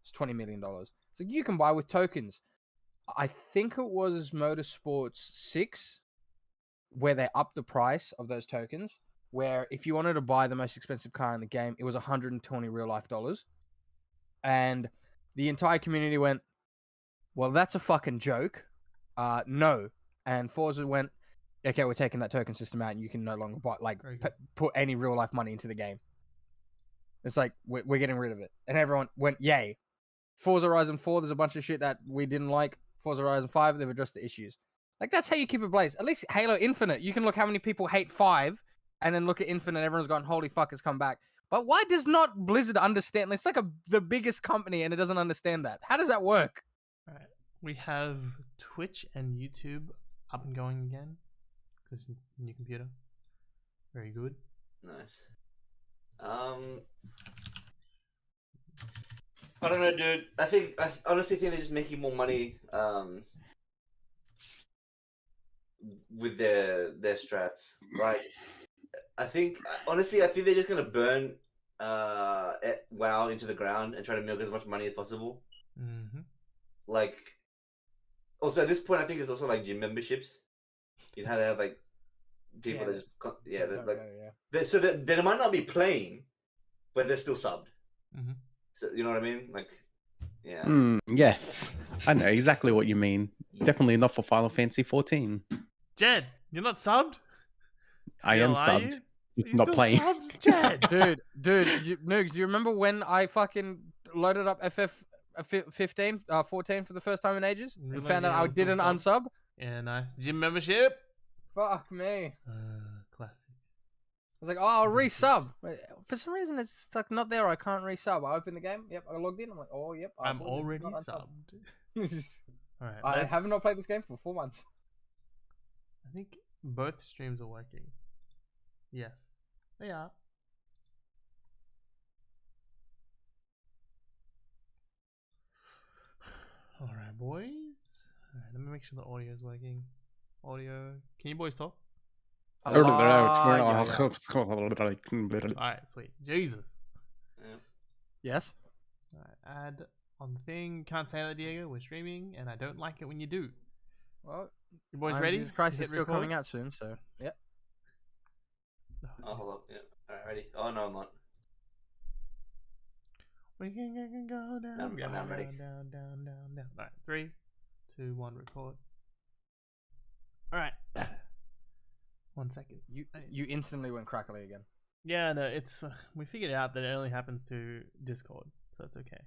It's $20 million. So you can buy with tokens. I think it was Motorsports 6 where they upped the price of those tokens, where if you wanted to buy the most expensive car in the game, it was 120 real life dollars. And the entire community went, well, that's a fucking joke. No. And Forza went, okay, we're taking that token system out and you can no longer buy, put any real life money into the game. It's like, we're getting rid of it. And everyone went, yay. Forza Horizon 4, there's a bunch of shit that we didn't like. Forza Horizon 5, they've addressed the issues. Like, that's how you keep it blazed. At least Halo Infinite, you can look how many people hate 5, and then look at Infinite, everyone's gone, holy fuck, it's come back. But why does not Blizzard understand? It's like the biggest company, and it doesn't understand that. How does that work? All right. We have Twitch and YouTube up and going again. Because new computer. Very good. Nice. I don't know, dude. I honestly think they're just making more money with their strats. Like, honestly, I think they're just gonna burn WoW into the ground and try to milk as much money as possible. Mm-hmm. Like, also at this point, I think it's also like gym memberships. You know how they have like people that just so they might not be playing, but they're still subbed. Mm-hmm. So you know what I mean? Like, yeah. Yes, I know exactly what you mean. Definitely not for Final Fantasy 14. Jed, you're not subbed? I am subbed. Not playing. Subbed? Jed. dude, Noogs, do you remember when I fucking loaded up FF 14 for the first time in ages and found out I didn't unsub? Yeah, nice. Gym membership? Fuck me. Classic. I was like, oh, I'll resub. For some reason, it's like not there. I can't resub. I opened the game. Yep, I logged in. I'm like, oh, yep. I'm already subbed. All right. I have not played this game for 4 months. I think both streams are working. Yes, they are. All right, boys. All right, let me make sure the audio is working. Audio. Can you boys talk? Yeah. Alright, sweet. Jesus. Yeah. Yes. Alright, add on the thing. Can't say that, Diego. We're streaming, and I don't like it when you do. Well, you boys ready? Jesus Christ is still coming out soon, so yep. Oh, hold up. Yeah. Alright, ready? Oh, no, I'm not. We can go down, I'm ready. down. Alright, 3, 2, 1, record. Alright. 1 second. You instantly went crackly again. Yeah, no, it's we figured out that it only happens to Discord, so it's okay.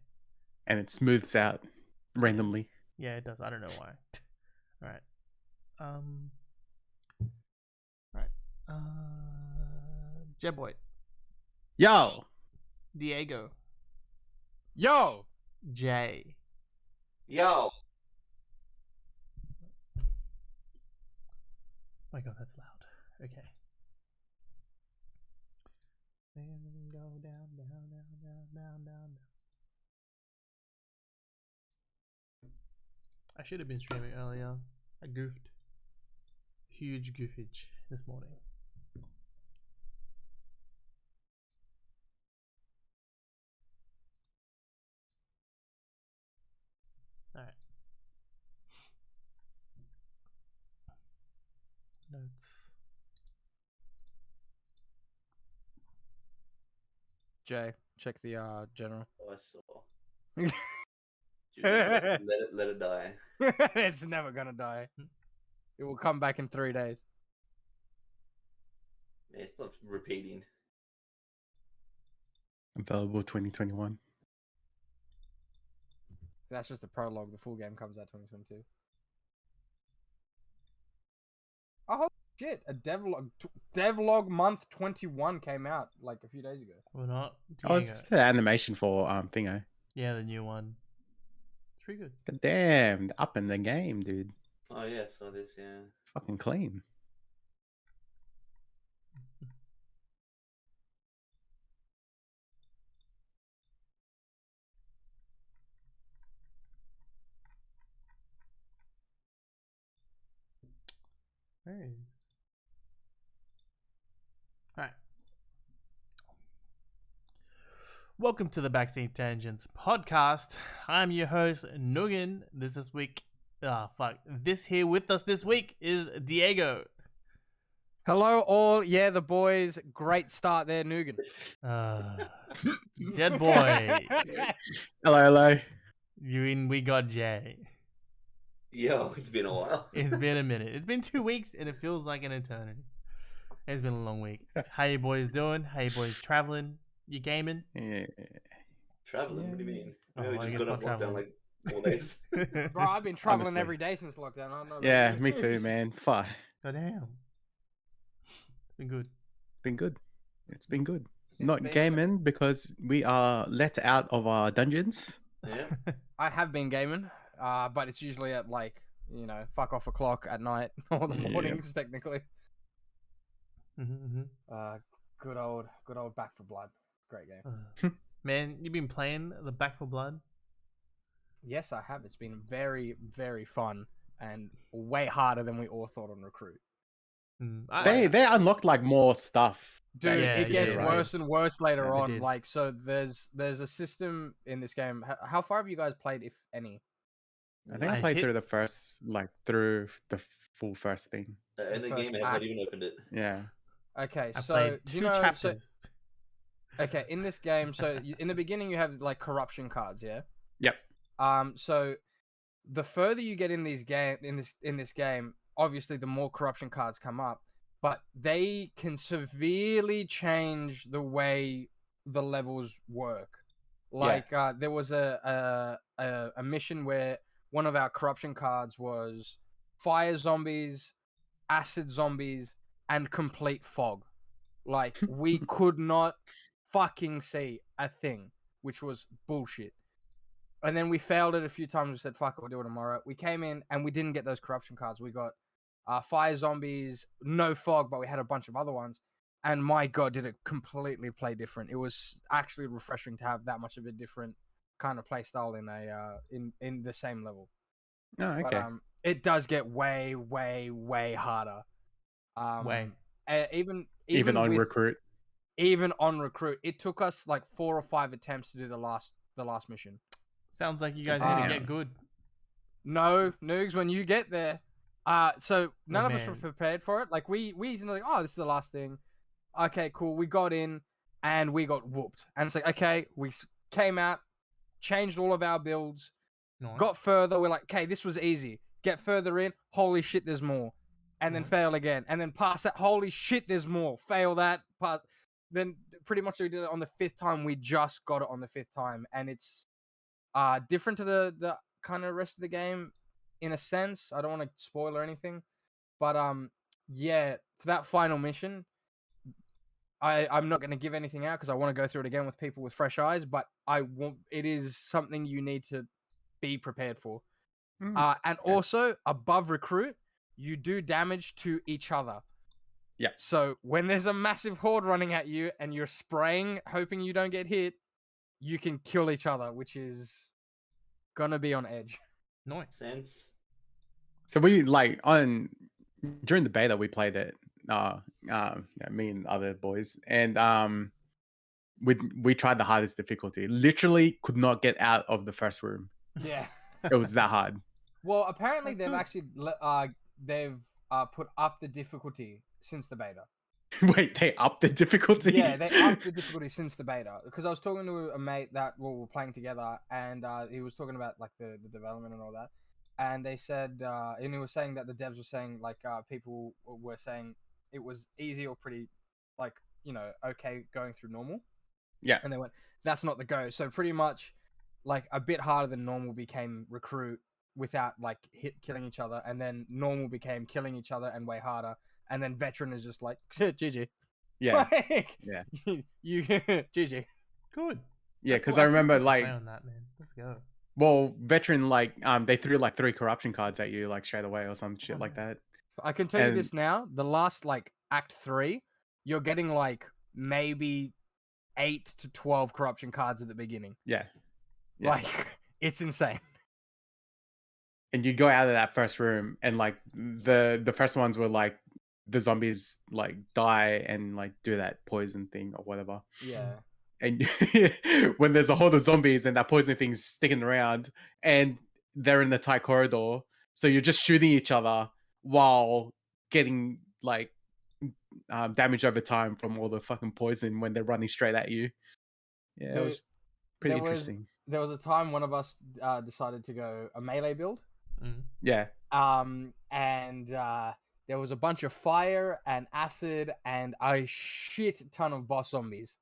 And it smooths out randomly. Yeah, it does. I don't know why. All right. Jeboy. Yo. Diego. Yo. Jay. Yo. My God, that's loud. Okay. Then go down. I should have been streaming earlier. I goofed. Huge goofage this morning. Alright. Notes. Jay, check the general. Oh, I saw. Dude, let it die. It's never gonna die. It will come back in 3 days. Yeah, it's not repeating. Available 2021. That's just the prologue. The full game comes out 2022. Oh shit! A devlog month 21 came out like a few days ago. We're not. Oh, it's just the animation for Thingo. Yeah, the new one. It's pretty good. God damn, up in the game, dude. Oh yeah, so this, yeah. Fucking clean. Hey. Alright. Welcome to the Backseat Tangents podcast. I'm your host, Nugan. This here with us this week is Diego. Hello, all. Yeah, the boys. Great start there, Nugan. Jed boy. Hello. We got Jay. Yo, it's been a while. It's been a minute. It's been 2 weeks and it feels like an eternity. It's been a long week. How you boys doing? How you boys traveling? You gaming? Yeah. Traveling? What do you mean? Oh, We I just guess got not off lockdown traveling. like 4 days. Bro, I've been traveling Honestly. every day since lockdown. I don't know about Yeah, you. me too, man. Fuck. God damn. It's been good. Been good. It's been good. It's Not been gaming because we are let out of our dungeons. Yeah. I have been gaming, but it's usually at fuck off o'clock at night or the Yeah. mornings technically. Mm-hmm. Good old Back for Blood. Great game. Man, you've been playing the Back for Blood? Yes, I have. It's been very, very fun and way harder than we all thought on Recruit. They unlocked like more stuff. Dude, Yeah, it gets yeah, worse and worse later Yeah, they on. did. Like, so there's a system in this game. How far have you guys played, if any? I think I I played hit- through the full first thing. In the first game, I have act. not even opened it. Yeah. Okay, I so played do 2 you know? chapters. Okay, in this game, in the beginning you have like corruption cards, yeah. Yep. So the further you get in this game, obviously the more corruption cards come up, but they can severely change the way the levels work. Like there was a mission where one of our corruption cards was fire zombies, acid zombies, and complete fog. Like we could not fucking see a thing, which was bullshit. And then we failed it a few times. We said, fuck it, we'll do it tomorrow. We came in and we didn't get those corruption cards. We got fire zombies, no fog, but we had a bunch of other ones. And my God, did it completely play different. It was actually refreshing to have that much of a different kind of play style in the same level. Oh, okay. But it does get way, way, way harder. Way. Even on with- Recruit. Even on Recruit, it took us like 4 or 5 attempts to do the last mission. Sounds like you guys need to Damn. get good. No, Noogs, when you get there, so none of us were man. prepared for it. Like we like, oh, this is the last thing. Okay, cool. We got in and we got whooped. And it's like, okay, we came out, changed all of our builds, Nice. got further. We're like, okay, this was easy. Get further in. Holy shit, there's more. And then Mhm. fail again. And then pass that. Holy shit, there's more. Fail that. Pass. Then pretty much we did it on the 5th time. We just got it on the 5th time. And it's different to the kind of rest of the game in a sense. I don't want to spoil or anything. But yeah, for that final mission, I'm not going to give anything out because I want to go through it again with people with fresh eyes, but it is something you need to be prepared for. And also, above Recruit, you do damage to each other. Yeah. So when there's a massive horde running at you and you're spraying, hoping you don't get hit, you can kill each other, which is gonna be on edge. Nice. Sense. So we during the beta we played it. Me and other boys, and we tried the hardest difficulty. Literally could not get out of the first room. Yeah. It was that hard. Well, apparently That's they've good. actually they've put up the difficulty since the beta. Wait, they upped the difficulty? Yeah, they upped the difficulty since the beta. Because I was talking to a mate that we were playing together, and he was talking about like the development and all that. And they said, and he was saying that the devs were saying like people were saying it was easy or pretty, like, okay going through normal. Yeah. And they went, that's not the go. So pretty much, like a bit harder than normal became Recruit without like killing each other, and then normal became killing each other and way harder. And then veteran is just like, GG. Yeah. Like, Yeah. You GG. Good. Yeah, That's because cool. I remember think we should like, play on that, man. Let's go. well, veteran they threw like 3 corruption cards at you like straight away or some shit like that. I can tell you And- this now. The last like Act 3, you're getting like maybe 8 to 12 corruption cards at the beginning. Yeah. Yeah. Like it's insane. And you go out of that first room, and like the first ones were like the zombies like die and like do that poison thing or whatever. Yeah. and when there's a horde of zombies and that poison thing's sticking around, and they're in the tight corridor, so you're just shooting each other while getting like damage over time from all the fucking poison when they're running straight at you. Yeah, it was pretty interesting. There was a time one of us decided to go a melee build. Yeah. And there was a bunch of fire and acid and a shit ton of boss zombies.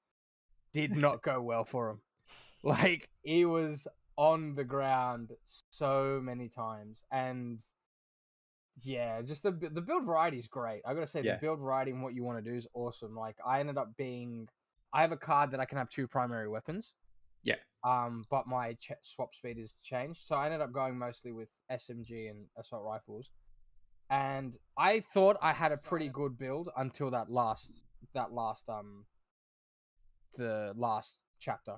Did not go well for him. Like, he was on the ground so many times, and yeah, just the build variety is great. I gotta say, the build variety and what you want to do is awesome. Like, I ended up I have a card that I can have 2 primary weapons. Yeah. But my swap speed has changed, so I ended up going mostly with SMG and assault rifles. And I thought I had a pretty good build until the last chapter.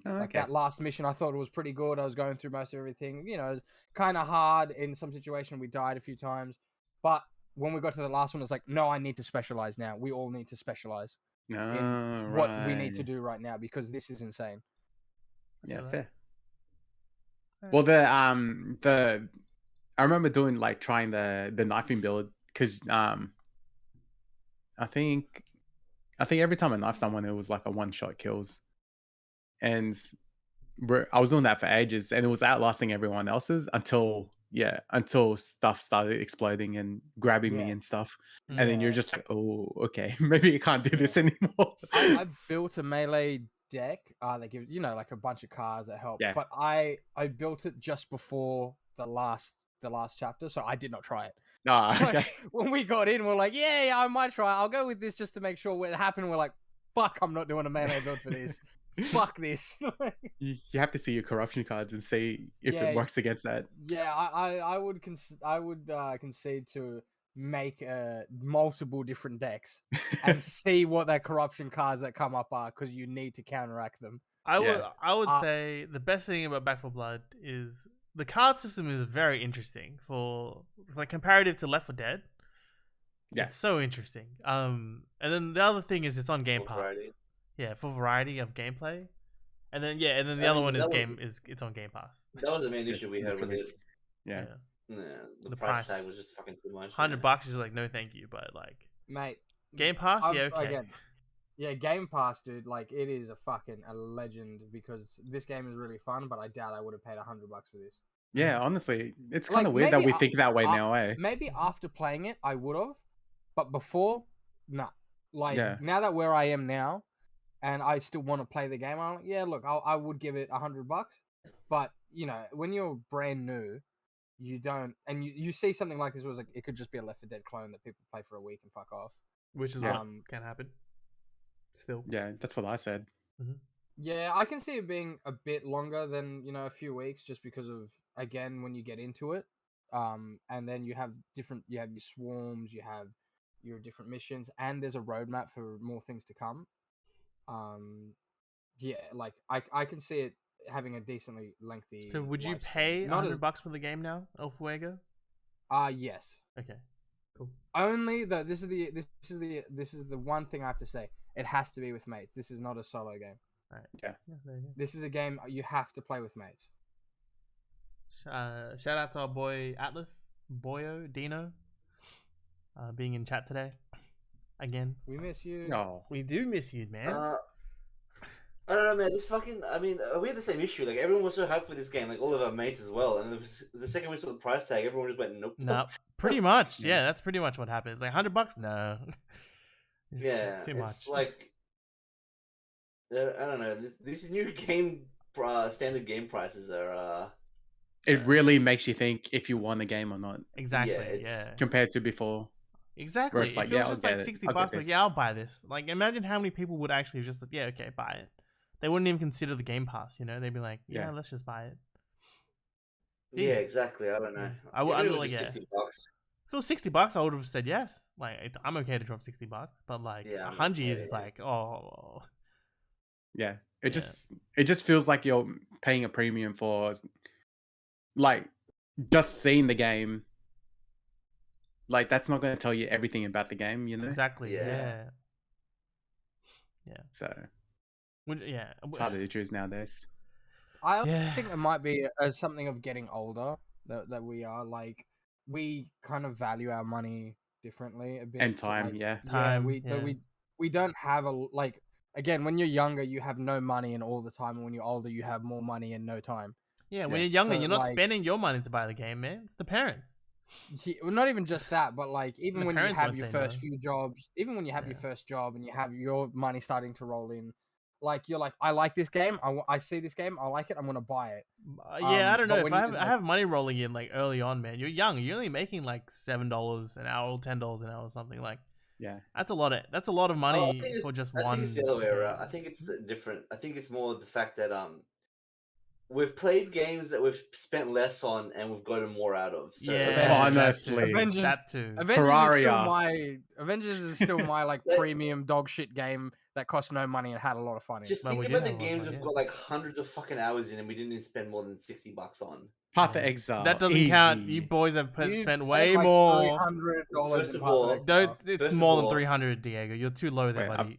Oh, like that last mission, I thought it was pretty good. I was going through most of everything. You know, kind of hard in some situation. We died a few times, but when we got to the last one, it's like, no, I need to specialize now. We all need to specialize in what we need to do right now because this is insane. Yeah, fair. Well, I remember doing trying the knifing build because I think every time I knifed someone, it was like a 1-shot kills, and I was doing that for ages, and it was outlasting everyone else's until stuff started exploding and grabbing me and stuff, and then you're just like, oh, okay, maybe you can't do this anymore. I built a melee deck. They give like a bunch of cards that help. Yeah. But I built it just before the last chapter, so I did not try it. Okay. When we got in, we're like, yeah, I might try. I'll go with this just to make sure. When it happened, we're like, fuck, I'm not doing a melee build for this. Fuck this. You have to see your corruption cards and see if it works against that. Yeah, I would concede to make multiple different decks and see what their corruption cards that come up are, because you need to counteract them. I would say the best thing about Back 4 Blood is the card system is very interesting for comparative to Left 4 Dead. Yeah, it's so interesting. And then the other thing is it's on Game Pass. Variety. Yeah, for variety of gameplay. And then the other one is it's on Game Pass. That was the main issue we had with it. Yeah. The price tag was just fucking too much. $100 is like, no thank you, but mate, Game Pass, okay. Again, yeah, Game Pass, dude, it is a legend, because this game is really fun, but I doubt I would have paid $100 for this. Yeah, honestly, it's kind of weird that we think that way now, eh? Maybe after playing it, I would have, but before, nah. Now that where I am now, and I still want to play the game, I'm like, yeah, look, I would give it $100, but when you're brand new, you don't, and you see something like this was it could just be a Left 4 Dead clone that people play for a week and fuck off, which is what can happen. Still, yeah, that's what I said. Mm-hmm. Yeah, I can see it being a bit longer than a few weeks, just because of, again, when you get into it, and then you have your swarms, you have your different missions, and there's a roadmap for more things to come. Yeah, I can see it having a decently lengthy. So would you pay $100 for the game now, El Fuego? Yes. Okay, cool. Only though, this is the one thing I have to say. It has to be with mates. This is not a solo game. All right. Yeah. This is a game you have to play with mates. Shout out to our boy Atlas, Boyo, Dino, being in chat today. Again, we miss you. No, we do miss you, man. I don't know, man. We had the same issue. Everyone was so hyped for this game, all of our mates as well. And the second we saw the price tag, everyone just went, nope. Nope. Pretty much, yeah. That's pretty much what happens. $100, no. It's too much. I don't know. These new game standard game prices are. It really makes you think if you want the game or not. Exactly. Yeah. Compared to before. Exactly. If it was just $60, I'll buy this. Imagine how many people would actually just okay, buy it. They wouldn't even consider the Game Pass. They'd be like, yeah, let's just buy it. Yeah, exactly. I don't know. I would $60. If it was $60, I would have said yes. I'm okay to drop $60, but $100 is oh. Yeah, it just feels like you're paying a premium for just seeing the game. That's not going to tell you everything about the game, Exactly. Yeah. So Yeah, it's harder to choose nowadays. I think it might be as something of getting older that we are like we kind of value our money differently a bit And time, we don't have a like again when you're younger you have no money and all the time, and when you're older you have more money and no time. Yeah, when you're younger, you're not spending your money to buy the game, man. It's the parents. Well, not even just that, but like even when you have your first few jobs, even when you have your first job and you have your money starting to roll in, like you're like, I like this game, I see this game, I like it, I'm gonna buy it. I don't know if I have money rolling in like early on, man. You're young, you're only making like $7 an hour or $10 an hour or something like. Yeah, that's a lot of money for just one. I think it's the other way around. I think it's different. I think it's more the fact that we've played games that we've spent less on and we've gotten more out of. So honestly, that too. Avengers is still my like premium dog shit game that cost no money and had a lot of fun in. Just think about the games we've got like hundreds of fucking hours in and we didn't even spend more than $60 on. Path of Exile. That doesn't count. You boys have spent way more. First of all, it's more than 300, Diego. You're too low there, buddy.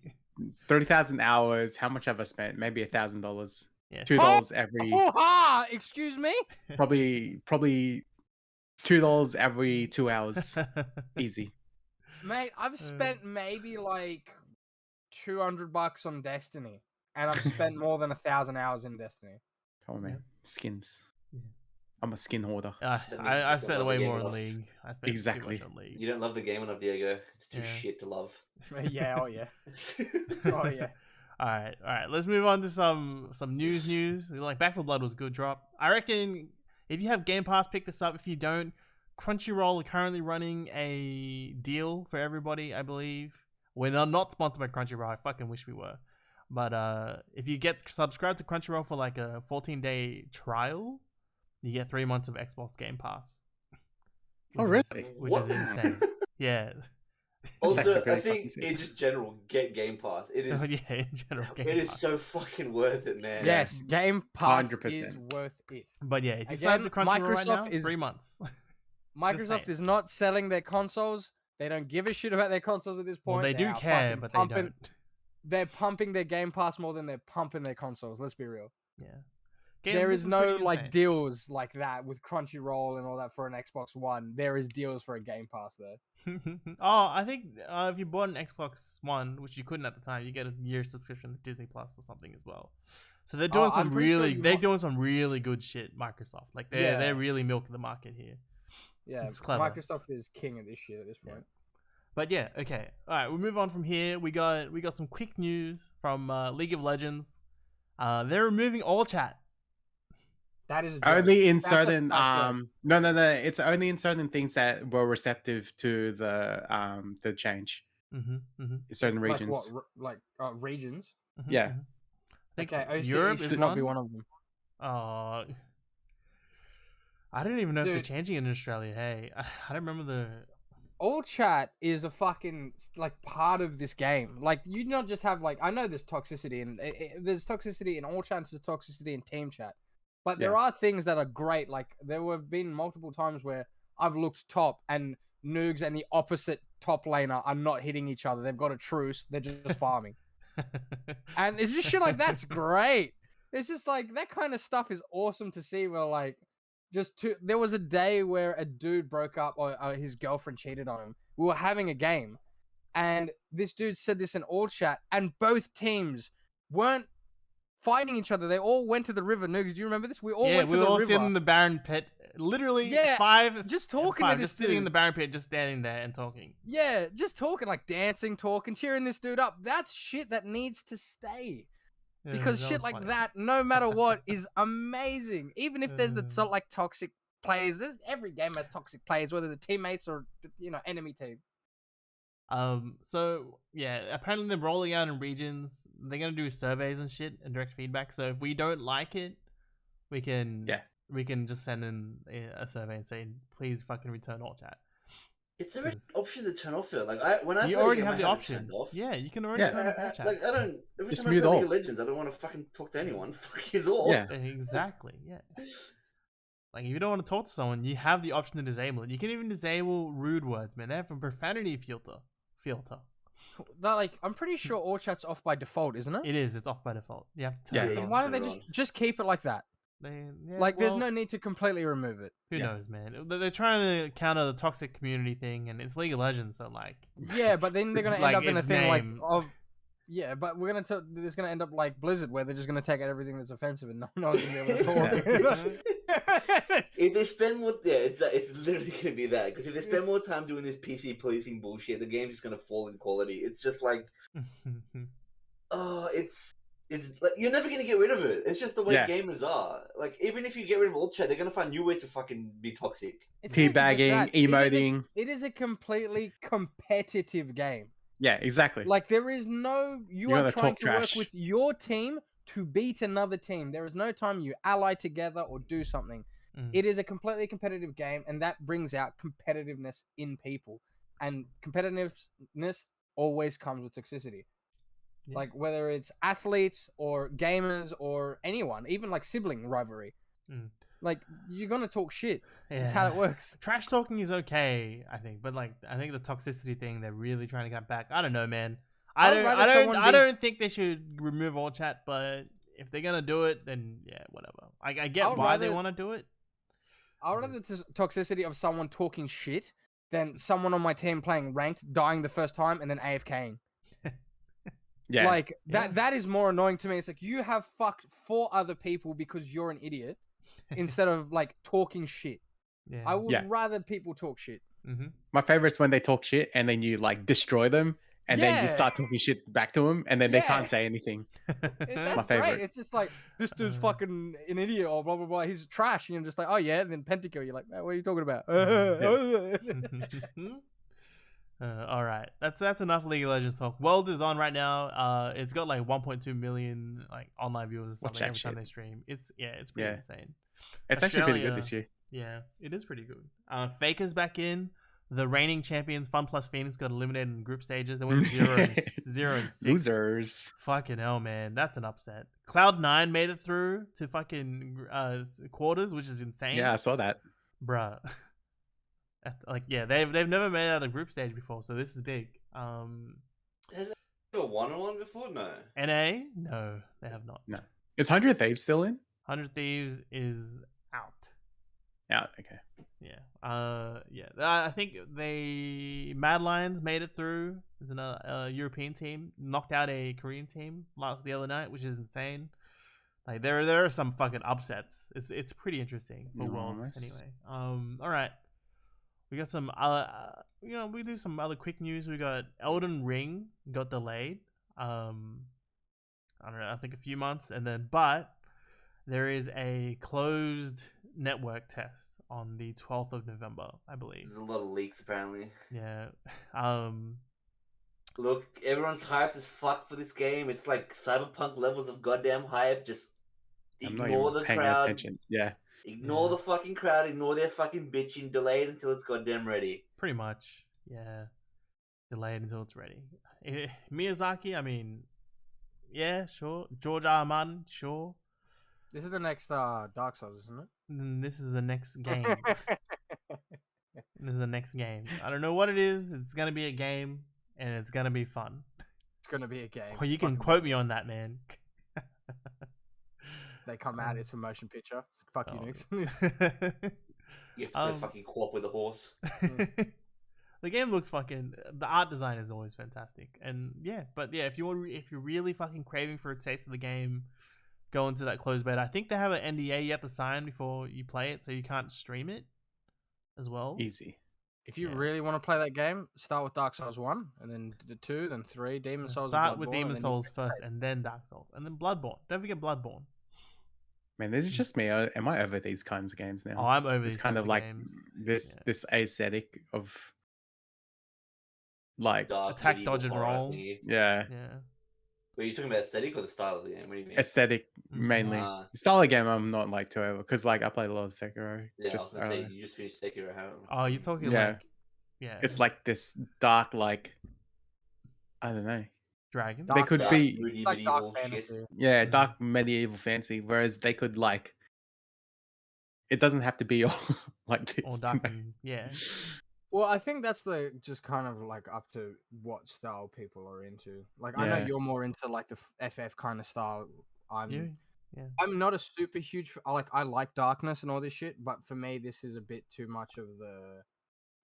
30,000 hours. How much have I spent? Maybe $1,000. Yeah, $2 every. Excuse me. Probably $2 every 2 hours. Easy. Mate, I've spent maybe like $200 on Destiny, and I've spent more than 1,000 hours in Destiny. Come on, man. Skins. Yeah. I'm a skin hoarder. I spent way more on League. I spent exactly. too much on League. You don't love the game enough, Diego. It's too shit to love. Yeah. Oh yeah. Oh yeah. All right. Let's move on to some news. Like Back 4 Blood was a good drop. I reckon if you have Game Pass, pick this up. If you don't, Crunchyroll are currently running a deal for everybody, I believe. We're not sponsored by Crunchyroll. I fucking wish we were. But if you get subscribed to Crunchyroll for like a 14-day trial, you get 3 months of Xbox Game Pass. Oh, really? Which is insane. Yeah. Also, I think in just general, get Game Pass. It is. Yeah, in general, Game Pass. Is so fucking worth it, man. Yes, Game Pass 100%. Is worth it. But yeah, if you sign to Crunchyroll right now, 3 months. Microsoft is not selling their consoles. They don't give a shit about their consoles at this point. Well, they do care, but they don't. They're pumping their Game Pass more than they're pumping their consoles. Let's be real. Yeah. There is no like deals like that with Crunchyroll and all that for an Xbox One. There is deals for a Game Pass though. I think if you bought an Xbox One, which you couldn't at the time, you get a year subscription to Disney Plus or something as well. So they're doing some really good shit. Microsoft, like they're really milking the market here. Yeah, it's clever. Microsoft is king of this shit at this point. Yeah. But yeah, okay, all right. We'll move on from here. We got some quick news from League of Legends. They're removing all chat. That is only in certain no. It's only in certain things that were receptive to the change. In certain regions. Like regions? Yeah. Okay, Europe should not be one of them. I don't even know if they're changing it in Australia. Hey, I don't remember the. All chat is a fucking like part of this game. Like you not just have like I know there's toxicity and there's toxicity in all chats, there's toxicity in team chat. But there are things that are great. Like there have been multiple times where I've looked top and Noogs and the opposite top laner are not hitting each other. They've got a truce. They're just farming. And it's just shit like that's great. It's just like that kind of stuff is awesome to see. Where like there was a day where a dude broke up or his girlfriend cheated on him. We were having a game and this dude said this in all chat and both teams weren't fighting each other. They all went to the river. Noogs, do you remember this? We all went to the river. Yeah, we were all sitting in the Baron pit. Literally, just talking to this just sitting in the Baron pit, just standing there and talking. Yeah, just talking, like dancing, talking, cheering this dude up. That's shit that needs to stay. Because shit like that, no matter what, is amazing. Even if there's the like toxic players, every game has toxic players, whether the teammates or enemy team. So yeah, apparently they're rolling out in regions. They're gonna do surveys and shit and direct feedback. So if we don't like it, we can just send in a survey and say, please fucking return all chat. It's already an option to turn off it. Like you already have the option. Yeah, you can already turn off all chat. Like I don't. Every time I play League of Legends, I don't want to fucking talk to anyone. Fuck his all. Yeah, exactly. Yeah. Like if you don't want to talk to someone, you have the option to disable it. You can even disable rude words, man. They have a profanity filter. I'm pretty sure all chat's off by default, isn't it? It is. It's off by default. You have to Yeah. turn it Yeah, on. Why don't turn they it just keep it like that? Yeah, There's well, no need to completely remove it. Who Yeah. knows, man? They're trying to counter the toxic community thing, and it's League of Legends, so like. Yeah, but then they're gonna end Like, up in a its thing like name. of. Yeah, but there's gonna end up like Blizzard, where they're just gonna take out everything that's offensive, and no one's gonna be able to talk. If they spend more, it's literally gonna be that. Because if they spend more time doing this PC policing bullshit, the game's just gonna fall in quality. It's just like, it's like you're never gonna get rid of it. It's just the way gamers are. Like even if you get rid of all chat, they're gonna find new ways to fucking be toxic. Teabagging, emoting. It is a completely competitive game. Yeah, exactly. Like there is no you are wanna trying talk to work trash. with your team to beat another team. There is no time you ally together or do something. It is a completely competitive game, and that brings out competitiveness in people. And competitiveness always comes with toxicity. Yeah. Like whether it's athletes or gamers or anyone, even like sibling rivalry. Like you're gonna talk shit. That's how it works. Trash talking is okay, I think, but like I think the toxicity thing they're really trying to get back. I don't know, man. I don't think they should remove all chat, but if they're gonna do it, then yeah, whatever. I get why they want to do it. I'd rather the toxicity of someone talking shit than someone on my team playing ranked, dying the first time, and then AFKing. Yeah. Like that is more annoying to me. It's like you have fucked 4 other people because you're an idiot instead of like talking shit. Yeah. I would rather people talk shit. My favorite is when they talk shit and then you like destroy them and then you start talking shit back to them and then they can't say anything. That's my favorite. Great. It's just like this dude's fucking an idiot or blah blah blah. He's trash, and you're just like, oh yeah. And then Pentakill, you're like, what are you talking about? All right, that's enough League of Legends talk. World is on right now. It's got like 1.2 million like online viewers or something every time they stream. It's pretty insane. It's actually pretty good this year. Yeah, it is pretty good. Faker's back in. The reigning champions, Fun Plus Phoenix, got eliminated in group stages. They went 0-6. Losers. Fucking hell, man, that's an upset. Cloud9 made it through to fucking quarters, which is insane. Yeah, I saw that, bruh. Like they've never made it out of group stage before, so this is big. Has it a 1-on-1 before? No. NA? No, they have not. No. Is 100 Thieves still in? 100 Thieves is out. Out. Okay. Yeah. I think Mad Lions made it through. There's another European team knocked out a Korean team the other night, which is insane. Like there are some fucking upsets. It's pretty interesting for Worlds anyway. All right. We got some we do some other quick news. We got Elden Ring got delayed. I don't know, I think a few months, but there is a closed network test on the 12th of November, I believe. There's a lot of leaks apparently. Yeah. Look, everyone's hyped as fuck for this game. It's like Cyberpunk levels of goddamn hype. Just ignore the crowd. Attention. Yeah. Ignore the fucking crowd, ignore their fucking bitching, delayed until it's goddamn ready. Pretty much, yeah. Delayed until it's ready. Miyazaki, I mean, yeah, sure. George R. R. Martin, sure. This is the next Dark Souls, isn't it? This is the next game. This is the next game. I don't know what it is. It's going to be a game, and it's going to be fun. It's going to be a game. Well, you can quote me on that, man. They come out, it's a motion picture. Fuck you, Nix. You have to play fucking co-op with a horse. The game looks fucking. The art design is always fantastic, and if you're really fucking craving for a taste of the game, go into that closed beta. I think they have an NDA you have to sign before you play it, so you can't stream it as well. Easy. If you really want to play that game, start with Dark Souls 1, and then 2, then 3, Demon Souls. Start with Demon Souls first, and then Dark Souls, and then Bloodborne. Don't forget Bloodborne. Man, this is just me. Am I over these kinds of games now? Oh, I'm over these these kind of like games. this aesthetic of like Dark, attack, dodge, and roll. Yeah. Were you talking about aesthetic or the style of the game? What do you mean? Aesthetic mainly. Style of game I'm not like too over because like I played a lot of Sekiro. Yeah, I was gonna say you just finished Sekiro. Oh, you're talking like it's like this dark like I don't know. Dragon. They could be like medieval shit. Yeah, dark medieval fantasy. Whereas they could like, it doesn't have to be all like this. Or dark and Well, I think that's just kind of like up to what style people are into. Like, I know Yeah. you're more into like the FF kind of style. Yeah, I'm yeah. I'm not a super huge I like darkness and all this shit, but for me this is a bit too much of the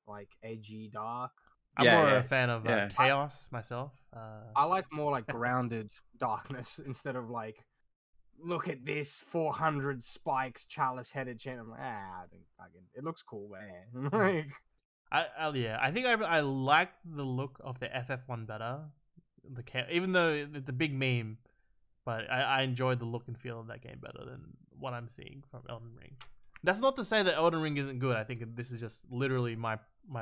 like edgy dark. I'm Yeah, more yeah, a fan of yeah. chaos myself. I like more like grounded darkness instead of like look at this 400 spikes chalice headed chain. I'm like, I don't fucking. It looks cool, man. Like, yeah, I think I like the look of the FF one better. Even though it's a big meme, but I enjoyed the look and feel of that game better than what I'm seeing from Elden Ring. That's not to say that Elden Ring isn't good. I think this is just literally my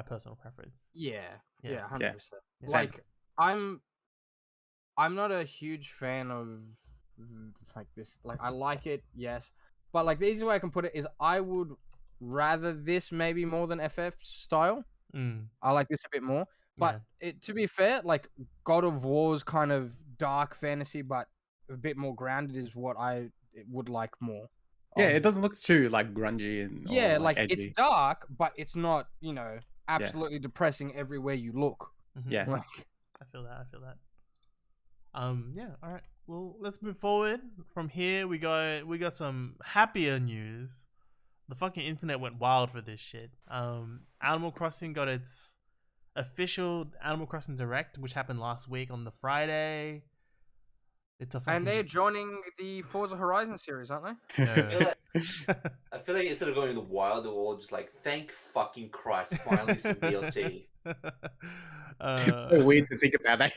personal preference. yeah, Yeah. 100%. Yeah. Like, I'm not a huge fan of like this. Like, I like it, yes, but like the easy way I can put it is I would rather this maybe more than FF style. I like this a bit more. But to be fair, like God of War's kind of dark fantasy, but a bit more grounded is what I would like more. Yeah, it doesn't look too like grungy and Yeah, or, like like it's edgy. dark, but it's not, absolutely depressing everywhere you look. Yeah. Like, I feel that. Yeah. All right. Well, let's move forward. From here, we got some happier news. The fucking internet went wild for this shit. Animal Crossing got its official Animal Crossing Direct, which happened last week on the Friday. It's a fucking... And they're joining the Forza Horizon series, aren't they? No. I feel like instead of going in the wild, they're all just like, thank fucking Christ, finally some DLC. It's so weird to think about that.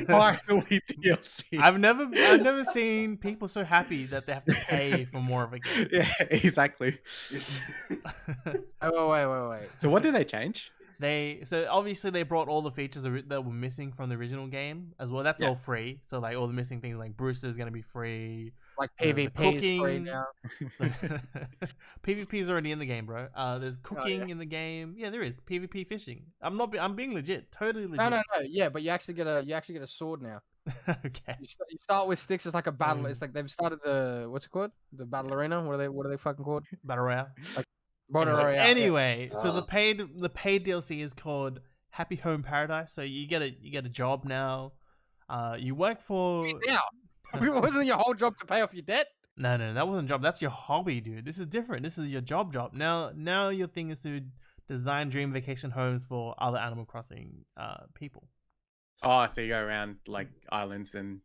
Finally DLC. I've never seen people so happy that they have to pay for more of a game. Yeah, exactly. Oh, wait. So what did they change? So obviously they brought all the features that were missing from the original game as well. That's all free. So like all the missing things, like Brewster is gonna be free. Like PvP is free now. PvP is already in the game, bro. There's cooking in the game. Yeah, there is PvP fishing. I'm being legit, totally legit. No. Yeah, but you actually get a sword now. Okay. You start with sticks. It's like a battle. It's like they've started the what's it called? The battle arena. What are they fucking called? Battle Royale. Anyway, so the paid DLC is called Happy Home Paradise. So you get a job now. You work for Wasn't your whole job to pay off your debt? No, that wasn't a job. That's your hobby, dude. This is different. This is your job. Now your thing is to design dream vacation homes for other Animal Crossing people. Oh, so you go around like islands and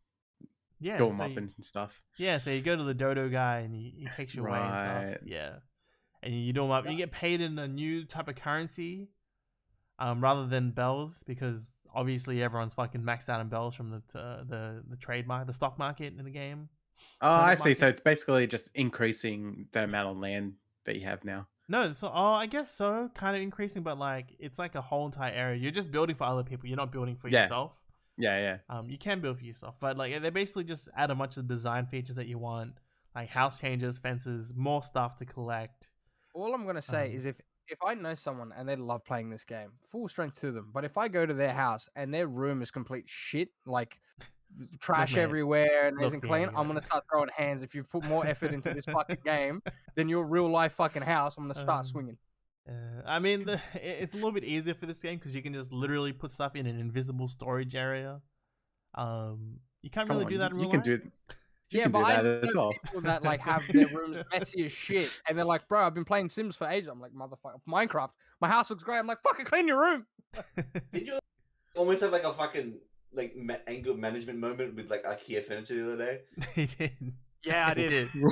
do them up and stuff. Yeah, so you go to the dodo guy and he takes you away and stuff. Yeah. And you do them up. You get paid in a new type of currency, rather than bells, because obviously everyone's fucking maxed out on bells from the trademark, the stock market in the game. Oh, I see. So it's basically just increasing the amount of land that you have now. No, I guess so. Kind of increasing, but like it's like a whole entire area. You're just building for other people. You're not building for yourself. Yeah. You can build for yourself, but like they basically just add a bunch of design features that you want, like house changes, fences, more stuff to collect. All I'm gonna say is if I know someone and they love playing this game, full strength to them. But if I go to their house and their room is complete shit, like trash everywhere and isn't clean, I'm gonna start throwing hands. If you put more effort into this fucking game than your real life fucking house, I'm gonna start swinging. I mean, it's a little bit easier for this game because you can just literally put stuff in an invisible storage area. You can't really do that in real life. But I know people that like have their rooms messy as shit, and they're like, "Bro, I've been playing Sims for ages." I'm like, "Motherfucker, Minecraft. My house looks great." I'm like, "Fucking clean your room." Did you almost have like a fucking like anger management moment with like IKEA furniture the other day? He did. Yeah, I did. You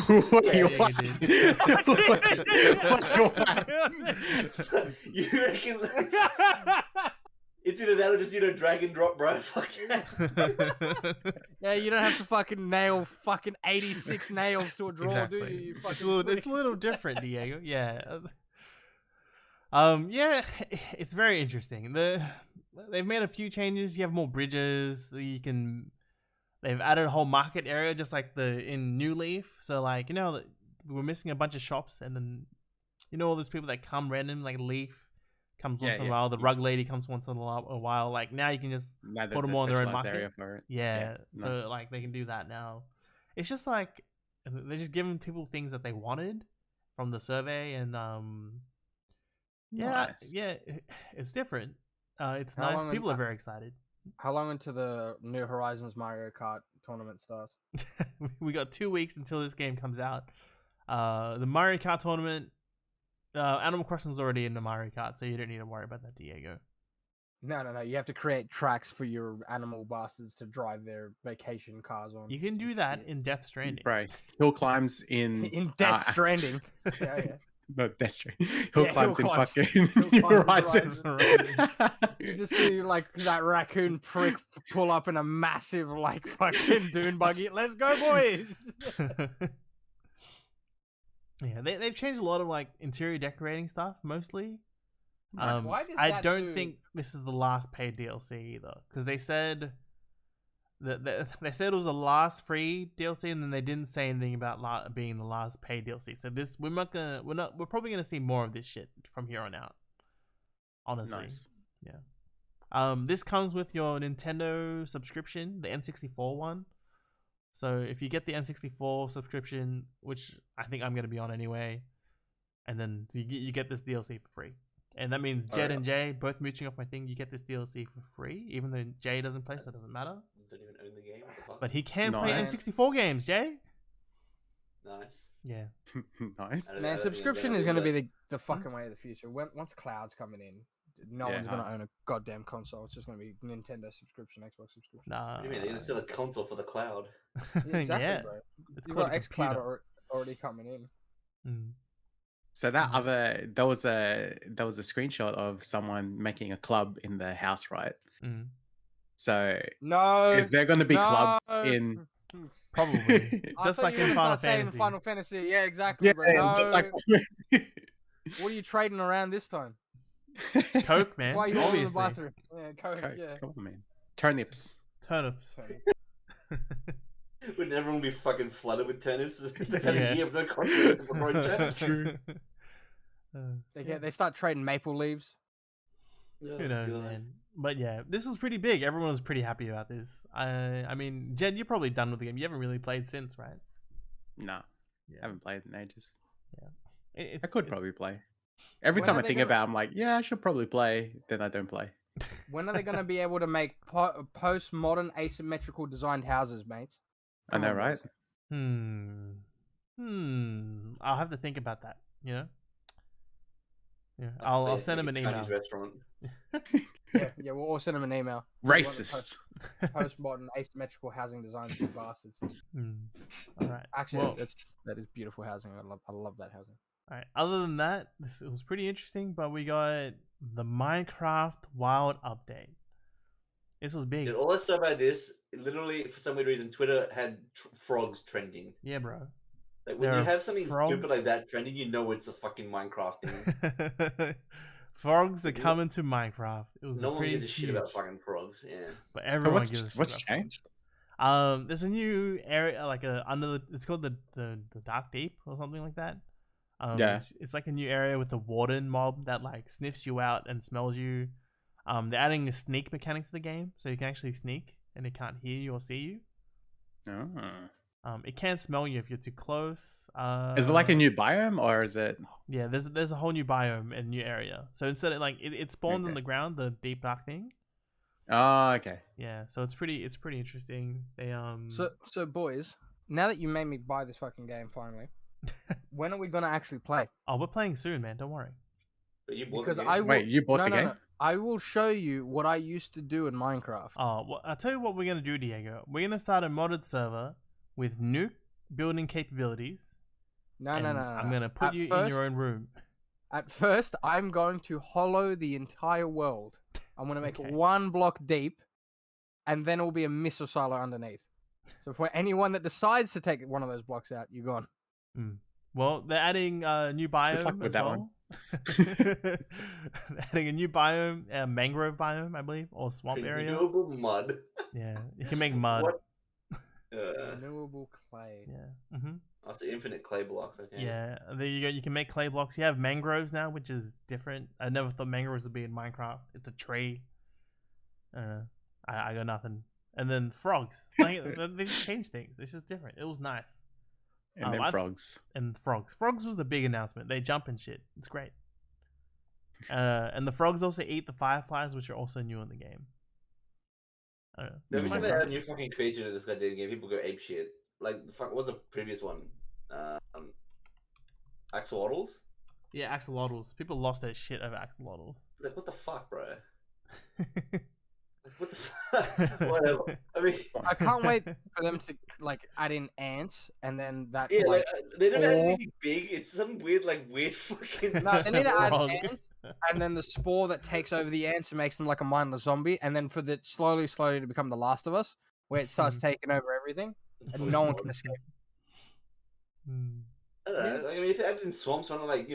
reckon? It's either that or just drag and drop, bro. Fuck yeah, you don't have to fucking nail fucking 86 nails to a drawer, do you? It's a little different, Diego. Yeah. Yeah, it's very interesting. They've made a few changes. You have more bridges. They've added a whole market area, just like in New Leaf. So like we're missing a bunch of shops, and then all those people that come random, like Leaf comes once in a while. The rug lady comes once in a while. Like now you can just put them all in their own market area for it. Yeah, so like they can do that now. It's just like they're just giving people things that they wanted from the survey, and Nice. yeah, it's different. It's How nice. long People are very excited. How long until the New Horizons Mario Kart tournament starts? We got 2 weeks until this game comes out. The Mario Kart tournament, Animal Crossing's already in the Mario Kart, so you don't need to worry about that, Diego. No. You have to create tracks for your animal bastards to drive their vacation cars on. You can do that in Death Stranding. Bro, hill climbs in in Death Stranding. Yeah. No, Death Stranding. Hill climbs in climbs. fucking Hill New climbs Horizons. You just see like that raccoon prick pull up in a massive like fucking dune buggy. Let's go, boys! Yeah, they've changed a lot of like interior decorating stuff mostly. Why does I that don't do- think this is the last paid DLC either, because they said that they said it was the last free DLC, and then they didn't say anything about being the last paid DLC. So this we're probably gonna see more of this shit from here on out. Honestly, Nice. yeah. This comes with your Nintendo subscription, the N64 one. So if you get the N64 subscription, which I think I'm gonna be on anyway, and then you get this DLC for free. And that means Jed and Jay both mooching off my thing. You get this DLC for free, even though Jay doesn't play, so it doesn't matter. Don't even own the game. What the fuck? But he can play Nice. N64 games, Jay. Nice. Yeah. Nice. I don't Man, think subscription I'm is gonna going to do be the fucking way of the future. Once cloud's coming in, no Yeah, one's going to huh. own a goddamn console. It's just going to be Nintendo subscription, Xbox subscription. Nah. What do you mean? They're gonna sell a console for the cloud. Yeah, exactly, yeah. bro. It's You've called got a xCloud computer. already coming in. Mm. So that there was a screenshot of someone making a club in their house, right? Mm. So No. is there going to be clubs no. in? Probably. I Just thought like you were in gonna Final start saying Fantasy. Final Fantasy. Yeah, exactly, Yeah, bro. No. just like What are you trading around this time? Coke, man. Why are you all in the Obviously. bathroom? Yeah, Coke, Coke, yeah. come on, man. Turnips. Turnips. Wouldn't everyone be fucking flooded with turnips? They've had Yeah. a year of no content for growing turnips. True. They start trading maple leaves. Who knows, man? But yeah, this was pretty big. Everyone was pretty happy about this. I mean, Jed, you're probably done with the game. You haven't really played since, right? No, Yeah. haven't played in ages. It's, I could probably play. Every When time are I they think gonna- about it, I'm like, yeah, I should probably play. Then I don't play. When are they going to be able to make postmodern asymmetrical designed houses, mate? I know, on, right? boys. I'll have to think about that. You know. Yeah, I'll send him an email. Chinese restaurant. Yeah, we'll all send them an email. Racist. Postmodern asymmetrical housing designs, you bastards. All right. Actually, Well, that is beautiful housing. I love that housing. all right. Other than that, it was pretty interesting. But we got the Minecraft Wild update. This was big. Dude, all I saw about this, literally, for some weird reason, Twitter had frogs trending. Yeah, bro. Like when There you are have something frogs. stupid like that trending, you know it's a fucking Minecraft thing. Frogs are Yeah. coming to Minecraft. It was No one pretty gives a shit about huge, fucking frogs. Yeah. but So everyone gives a shit what's about changed? frogs. There's a new area, like it's called the Dark Deep or something like that. Yeah. It's like a new area with a warden mob that like sniffs you out and smells you. They're adding a sneak mechanic to the game, so you can actually sneak and it can't hear you or see you. Oh. It can smell you if you're too close. Is it like a new biome or is it? Yeah, there's a whole new biome and new area. So instead of like it spawns on Okay. the ground, the deep dark thing. Oh, okay. Yeah, so it's pretty interesting. They So boys, now that you made me buy this fucking game finally, when are we gonna actually play? oh, we're playing soon, man. Don't worry. But you bought Because the game. I will, Wait, you bought no, the no, game? no. I will show you what I used to do in Minecraft. Oh, well, I'll tell you what we're gonna do, Diego. We're gonna start a modded server with nuke building capabilities. No. I'm gonna put you in your own room. At first, I'm going to hollow the entire world. I'm going to make Okay. it 1 block deep, and then it will be a missile silo underneath. So for anyone that decides to take one of those blocks out, you're gone. Well, they're adding a new luck biome with as that well. one. They're adding a new biome, a mangrove biome, I believe, or swamp area. Renewable mud. Yeah, you can make mud. What? Renewable clay. Yeah. After infinite clay blocks. Okay. Yeah, there you go. You can make clay blocks. You have mangroves now, which is different. I never thought mangroves would be in Minecraft. It's a tree. I got nothing. And then frogs. Like, they just changed things. It's just different. It was nice. And then I- frogs. And frogs. Frogs was the big announcement. They jump and shit. It's great. And the frogs also eat the fireflies, which are also new in the game. I don't know. Every It's time they Minecraft. add a new fucking creature to this goddamn game, people go ape shit. Like, the fuck, what was the previous one? Axolotls? Yeah, axolotls. People lost their shit over axolotls. Like, what the fuck, bro? Like, what the fuck? Whatever. I mean, I can't wait for them to like add in ants, and then that yeah, like they never had or- anything big. It's some weird fucking. no, they need to add Frog. ants, and then the spore that takes over the ants and makes them like a mindless zombie, and then for the slowly to become the Last of Us, where it starts taking over everything, and no one can escape. Hmm. I don't know. Like, I mean, if they added in swamps, something like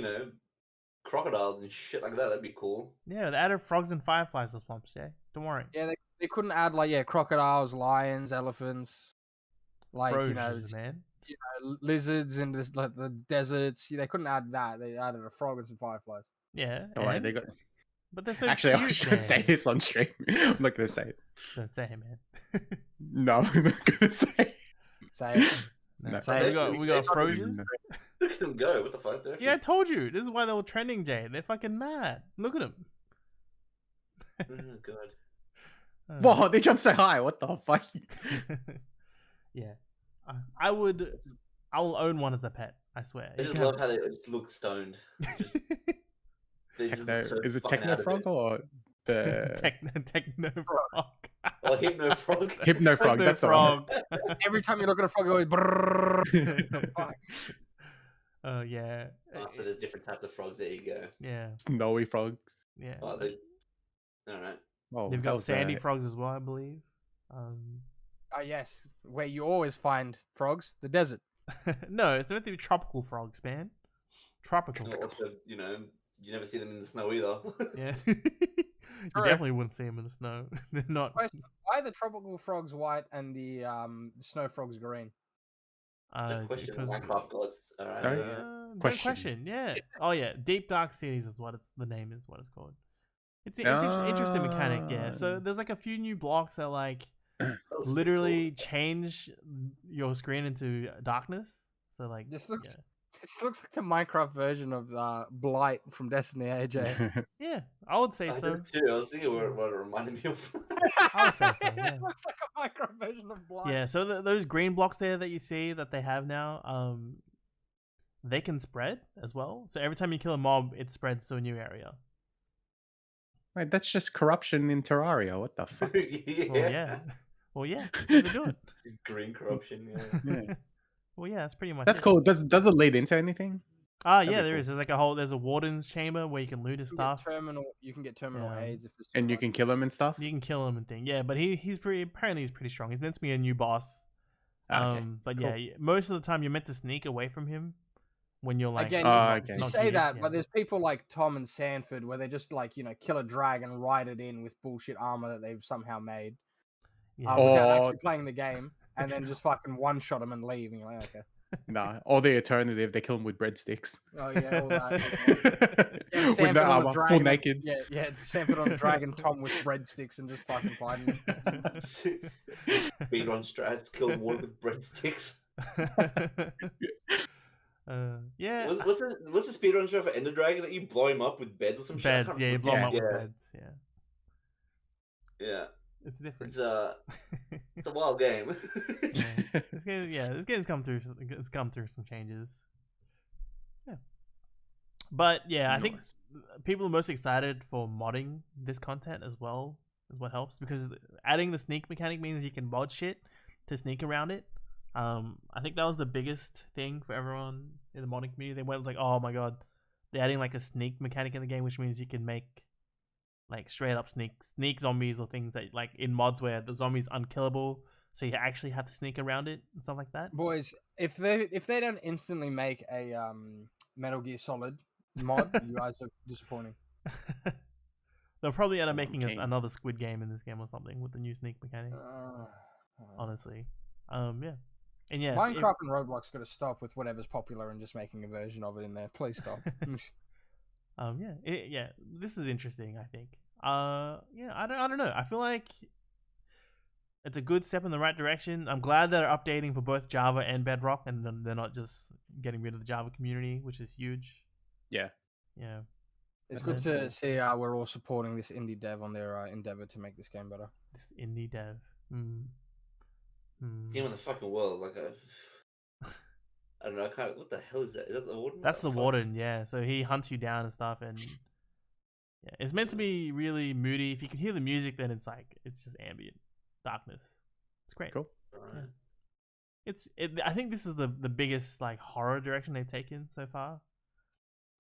crocodiles and shit like that, that'd be cool. Yeah, they added frogs and fireflies to swamps, Jay. Don't worry. Yeah, they couldn't add like crocodiles, lions, elephants, like Froges, man. lizards in this like the deserts. They couldn't add that. They added a frog and some fireflies. Yeah. Oh, wait, and- they got. But they're so Actually, cute, I should man. say this on stream. I'm not gonna say it. Don't say it, man. No, I'm not gonna say it. Say it. No, No. so Say we got it. Froges. Look at them go. What the fuck? They're actually- Yeah, I told you. This is why they were trending, Jay. They're fucking mad. Look at them. Oh, God. Whoa, they jump so high. What the fuck? Yeah. I will own one as a pet. I swear. I You just can love how they just look stoned. Just, they just Techno, look so is it fucking Techno out of Frog it. or the Techno frog. Or Hypno Frog. Hypno Frog? That's the one. frog. Every time you look at a frog, it goes brrrr. Fuck. Yeah. Oh, so there's different types of frogs. There you go. Yeah. Snowy frogs. Yeah. Oh, they. All right. Oh, They've that got was, sandy frogs as well, I believe. Yes, where you always find frogs, the desert. No, it's meant to be tropical frogs, man. Tropical. And also, you never see them in the snow either. Yeah. You definitely wouldn't see them in the snow. They're not. Question, why are the tropical frogs white and the snow frogs green? Good question. because Minecraft gods. All right. Don't- Good question. Yeah. Oh yeah. Deep Dark Cities is what the name is what it's called. It's an interesting mechanic. Yeah. So there's like a few new blocks that like That was literally change your screen into darkness. So like This looks like the Minecraft version of Blight from Destiny, AJ. yeah, I would say cool. I so. did too. I was thinking what it reminded me of. I would say so. Yeah. It looks like a Minecraft version of Blight. Yeah, so those green blocks there that you see that they have now, they can spread as well. So every time you kill a mob, it spreads to a new area. Wait, that's just corruption in Terraria. What the fuck? Yeah. Well, yeah, that's how they do it. Green corruption. Yeah. Yeah. Well, yeah, that's pretty much. That's it. cool. Does it lead into anything? Yeah, be there cool. is. There's like there's a warden's chamber where you can loot his stuff. You can get terminal Yeah. aids if there's too And you much. can kill him and stuff. You can kill him and thing. Yeah, but he's pretty strong. He's meant to be a new boss. Okay, But cool. yeah, most of the time you're meant to sneak away from him when you're like. Again, not- okay. You not say geared, that, yeah. but there's people like Tom and Sanford where they just like kill a dragon, ride it in with bullshit armor that they've somehow made Yeah. without Or- actually playing the game, and then just fucking one shot them and leave. And you're like, okay, No. Or the alternative, they kill him with breadsticks. oh yeah, all that. Yeah, With Sanford no on a armor, full dragon, naked. Yeah, Sanford on a dragon, Tom with breadsticks and just fucking fighting him. Speedrun strats, kill one with breadsticks. Yeah. What's the speedrun strat for Ender Dragon that you blow him up with beds or some shit? I Beds, can't yeah, you blow remember. them up Yeah. with beds, yeah. Yeah, It's different. it's a wild game. Yeah. This game's come through. It's come through some changes. Yeah, but yeah, I think Nice. people are most excited for modding this content as well. Is what helps because adding the sneak mechanic means you can mod shit to sneak around it. I think that was the biggest thing for everyone in the modding community. They went like, "Oh my god, they're adding like a sneak mechanic in the game, which means you can make like straight up sneak zombies or things that like in mods where the zombie's unkillable, so you actually have to sneak around it and stuff like that." Boys, if they don't instantly make a Metal Gear Solid mod, you guys are disappointing. They'll probably end up making Okay. another Squid Game in this game or something with the new sneak mechanic. Honestly, yeah, and yeah, Minecraft and Roblox got to stop with whatever's popular and just making a version of it in there. Please stop. yeah, this is interesting. I think. Yeah, I don't know. I feel like it's a good step in the right direction. I'm glad they're updating for both Java and Bedrock, and then they're not just getting rid of the Java community, which is huge. Yeah. Yeah. It's That's good to cool. see we're all supporting this indie dev on their endeavor to make this game better. This indie dev. Game of the fucking world, like I don't know. I can't. What the hell is that? Is that the warden? That's the fuck? warden, yeah. So he hunts you down and stuff, and yeah, it's meant to be really moody. If you can hear the music, then it's like it's just ambient darkness. It's great. Cool. Alright. Yeah. I think this is the biggest like horror direction they've taken so far.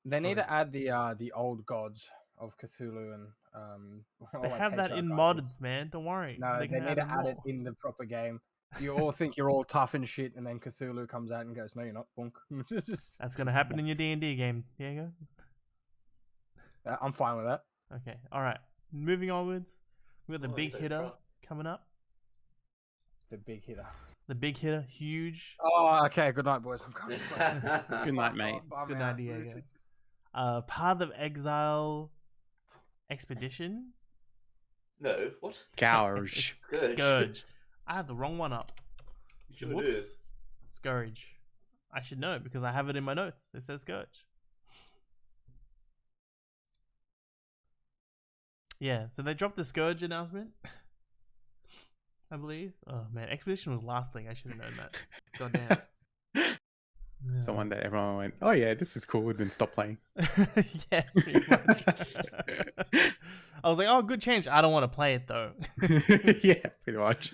They need to add the old gods of Cthulhu and all They like have that in patriarch mods, idols. man. Don't worry. No, They're they gonna need to them add it more. in the proper game. You all think you're all tough and shit, and then Cthulhu comes out and goes, "No, you're not, bunk." That's gonna happen in your D&D game, Diego. I'm fine with that. Okay, all right. Moving onwards, we got the Oh, big is that hitter Trump? coming up. The big hitter. The big hitter, huge. Oh, okay. Good night, boys. I'm coming. Good night, mate. Good night, Diego. Path of Exile Expedition. No, what? Gouge. Scourge. I have the wrong one up. You sure do. Scourge. I should know because I have it in my notes. It says Scourge. Yeah, so they dropped the Scourge announcement, I believe. Oh man, Expedition was last thing. I should have known that. Goddamn. Yeah. So one day everyone went, "Oh yeah, this is cool," and then stop playing. Yeah, pretty much. I was like, "Oh, good change." I don't want to play it though. Yeah, pretty much.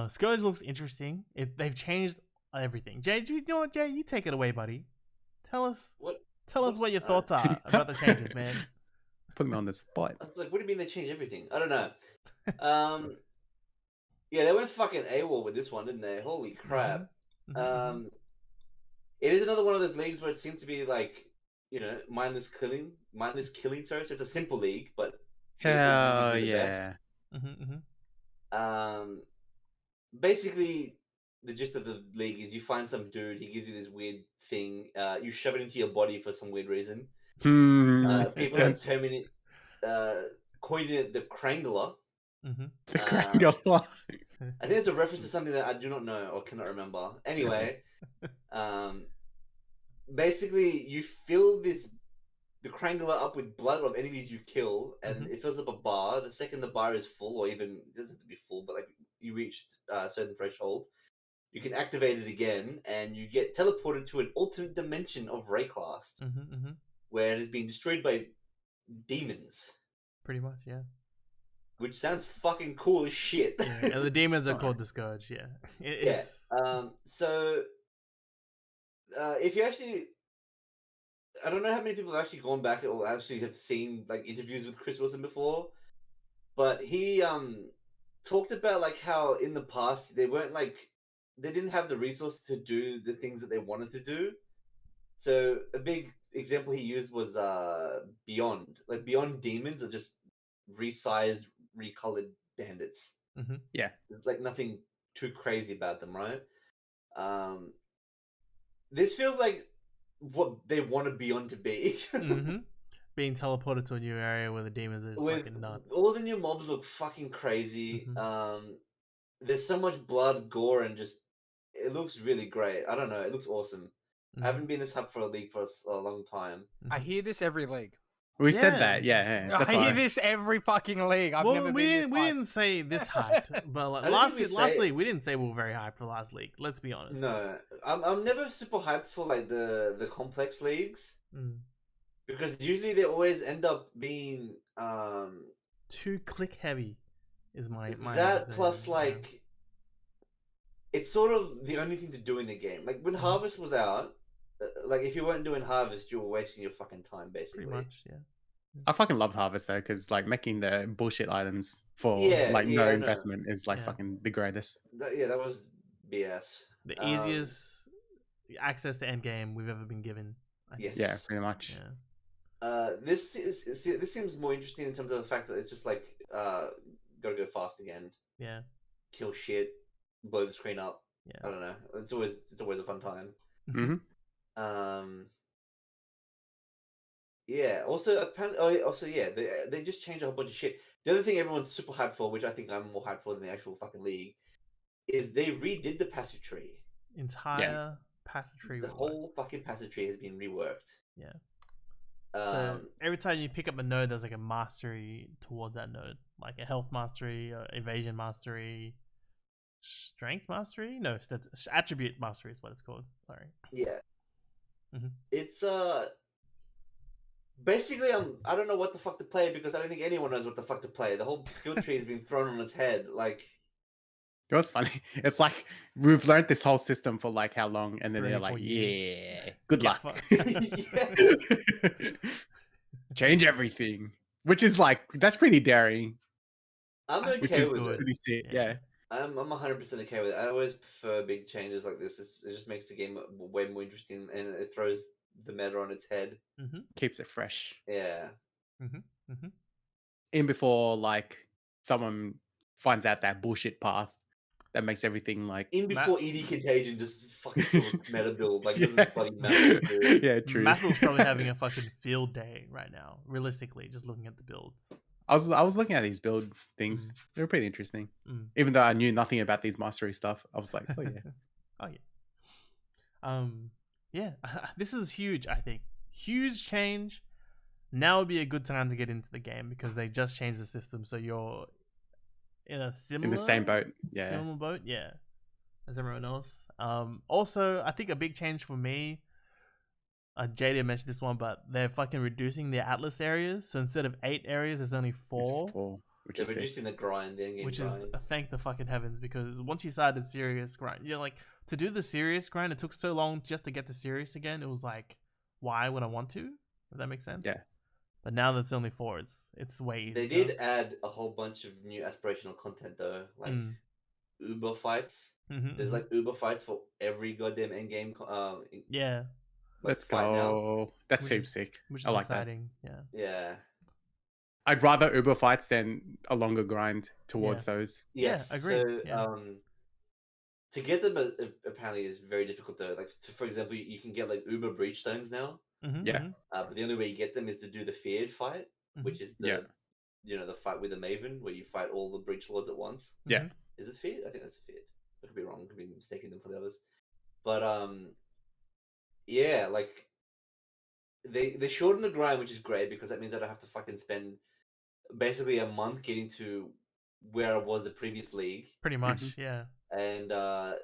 Scourge looks interesting. They've changed everything. Jay, you know what, Jay? You take it away, buddy. Tell us What? what your thoughts are about the changes, man. Put me on the spot. I was like, what do you mean they changed everything? I don't know. Yeah, they went fucking AWOL with this one, didn't they? Holy crap. It is another one of those leagues where it seems to be like, mindless killing. Sorry, so it's a simple league, but Hell yeah. Basically, the gist of the league is you find some dude, he gives you this weird thing, you shove it into your body for some weird reason. People like terminate, coined it the Krangler. The Krangler. I think it's a reference to something that I do not know or cannot remember. Anyway, basically you fill the Krangler up with blood of enemies you kill, and it fills up a bar. The second the bar is full, or even it doesn't have to be full, but like you reach a certain threshold, you can activate it again, and you get teleported to an alternate dimension of Rayclast, where it is being destroyed by demons. Pretty much, yeah. Which sounds fucking cool as shit. Yeah, and the demons are called the Scourge, yeah. So, if you actually... I don't know how many people have actually gone back or actually have seen like interviews with Chris Wilson before, but he talked about like how in the past they didn't have the resources to do the things that they wanted to do. So a big example he used was Beyond. Like Beyond demons are just resized, recolored bandits. Yeah, there's like nothing too crazy about them, right? This feels like what they want Beyond to be. Being teleported to a new area where the demons are just fucking nuts. All the new mobs look fucking crazy. There's so much blood, gore, and just it looks really great. I don't know, it looks awesome. I haven't been this hyped for a league for a long time. I hear this every league. We said that, yeah. I hear this every fucking league. I've never been we didn't say this hyped, but like, last league we didn't say we were very hyped for last league. Let's be honest. No, I'm never super hyped for like the complex leagues because usually they always end up being too click heavy. Is my that plus like it's sort of the only thing to do in the game. Like when Harvest was out. Like if you weren't doing Harvest, you were wasting your fucking time, basically. Pretty much, yeah. I fucking loved Harvest though, because like making the bullshit items for no investment is like fucking the greatest. That was BS. The easiest access to endgame we've ever been given. Yes. Yeah, pretty much. Yeah. This seems more interesting in terms of the fact that it's just like gotta go fast again. Yeah. Kill shit, blow the screen up. Yeah. I don't know. It's always a fun time. Yeah. Also, apparently, they just changed a whole bunch of shit. The other thing everyone's super hyped for, which I think I'm more hyped for than the actual fucking league, is they redid the passive tree. Entire passive tree. The whole fucking passive tree has been reworked. Yeah. So every time you pick up a node, there's like a mastery towards that node, like a health mastery, or evasion mastery, strength mastery. No, that's attribute mastery is what it's called. Sorry. Yeah. Mhm. It's basically I don't know what the fuck to play because I don't think anyone knows what the fuck to play. The whole skill tree has been thrown on its head. Like, You know what's funny? It's like we've learned this whole system for like how long, and then 3 they're or 4 like, years. "Yeah, good Yeah, luck, yeah. change everything," which is like that's pretty daring. I'm Which okay is with good. it. pretty sick. Yeah. Yeah. I'm 100% okay with it. I always prefer big changes like this. It just makes the game way more interesting, and it throws the meta on its head. Mm-hmm. Keeps it fresh. Yeah. Mm-hmm. Mm-hmm. In before like someone finds out that bullshit path that makes everything like In before ED Contagion just fucking still a meta build. Like, it Yeah. doesn't bloody matter what you do. Yeah, true. Mathil's probably having a fucking field day right now. Realistically, just looking at the builds. I was looking at these build things. They were pretty interesting. Even though I knew nothing about these mastery stuff, I was like, oh yeah. Oh yeah. Yeah. This is huge. I think huge change. Now would be a good time to get into the game because they just changed the system, so you're in a similar In the same boat. Yeah. similar boat, yeah, as everyone else. Also, I think a big change for me. JD mentioned this one, but they're fucking reducing the Atlas areas. So instead of 8 areas, there's only 4. It's 4, which They're is sick. reducing the grind, the in-game Which grind. is thank the fucking heavens, because once you started serious grind, you're like, to do the serious grind, it took so long just to get to serious again. It was like, why would I want to? If that makes sense. Yeah. But now that's only 4, it's way easier. They did add a whole bunch of new aspirational content though, like Uber fights. There's like Uber fights for every goddamn end-game. Yeah. Like, Let's fight now. go. That Which seems is- sick. Which is I like exciting. Yeah. Yeah. I'd rather Uber fights than a longer grind towards those. Yes. Yeah, agreed. So, to get them apparently is very difficult though. Like, so for example, you can get like Uber breach stones now. Yeah. But the only way you get them is to do the feared fight, which is the the fight with the Maven, where you fight all the breach lords at once. Yeah. Is it feared? I think that's feared. I could be wrong. I could be mistaking them for the others. But yeah, like they shorten the grind, which is great because that means I don't have to fucking spend basically a month getting to where I was the previous league. Pretty much, yeah. And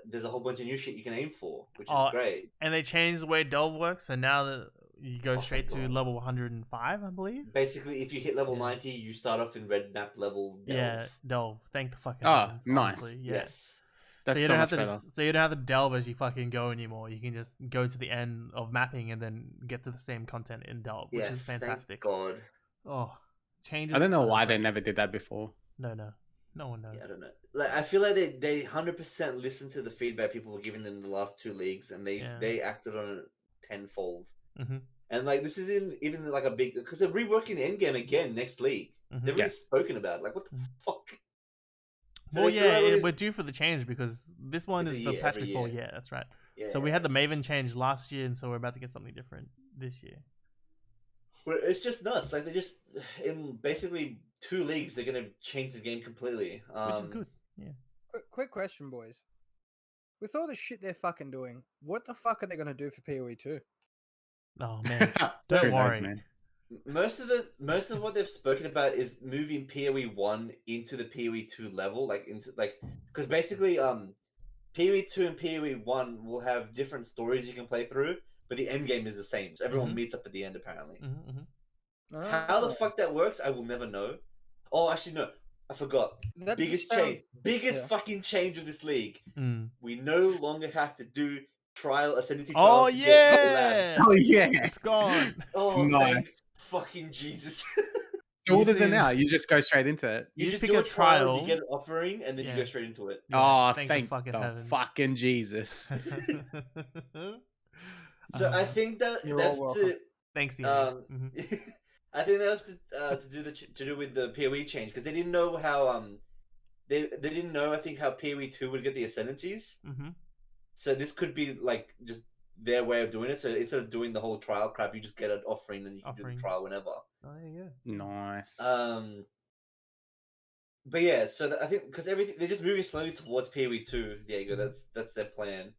there's a whole bunch of new shit you can aim for, which is great. And they changed the way delve works, so now that you go straight to God. level 105, I believe. Basically, if you hit level 90, you start off in red map level delve. Yeah, delve. Thank the fucking nice. honestly. Yeah. Yes. That's so you so don't much have to better. so you don't have to delve as you fucking go anymore. You can just go to the end of mapping and then get to the same content in delve, which is fantastic. Thank God. Oh, changes. I don't know why they never did that before. No one knows. Yeah, I don't know. Like, I feel like they 100% listened to the feedback people were giving them the last 2 leagues, and they acted on it tenfold. And like, this is even like a big, because they're reworking the end game again next league. They've really spoken about it. Like, what the fuck? So well, yeah, we're due for the change because this one is the patch before. Yeah, that's right. Yeah, so we had the Maven change last year, and so we're about to get something different this year. But it's just nuts. Like, they just in basically 2 leagues, they're gonna change the game completely, which is good. Yeah. Quick question, boys. With all the shit they're fucking doing, what the fuck are they gonna do for PoE 2? Oh man, don't worry. Man. Most of what they've spoken about is moving PoE 1 into the PoE 2 level, because basically PoE 2 and PoE 1 will have different stories you can play through, but the end game is the same. So everyone meets up at the end apparently. How the fuck that works, I will never know. Oh, actually no, I forgot. Biggest fucking change of this league. We no longer have to do trial ascendancy trials. Oh yeah! Oh yeah! It's gone. Oh nice. Thank fucking Jesus. So what is it now? You just go straight into it. You just pick do a trial, you get an offering, and then you go straight into it. Oh, thank the fucking Jesus. So I think that's to. Thanks, Steve. I think that was to do with the PoE change because they didn't know how they didn't know I think how PoE 2 would get the ascendancies. So this could be like just their way of doing it. So instead of doing the whole trial crap, you just get an offering and you can do the trial whenever. Oh, there you go. Nice. But yeah, so I think because everything they're just moving slowly towards PoE 2, Diego. That's their plan.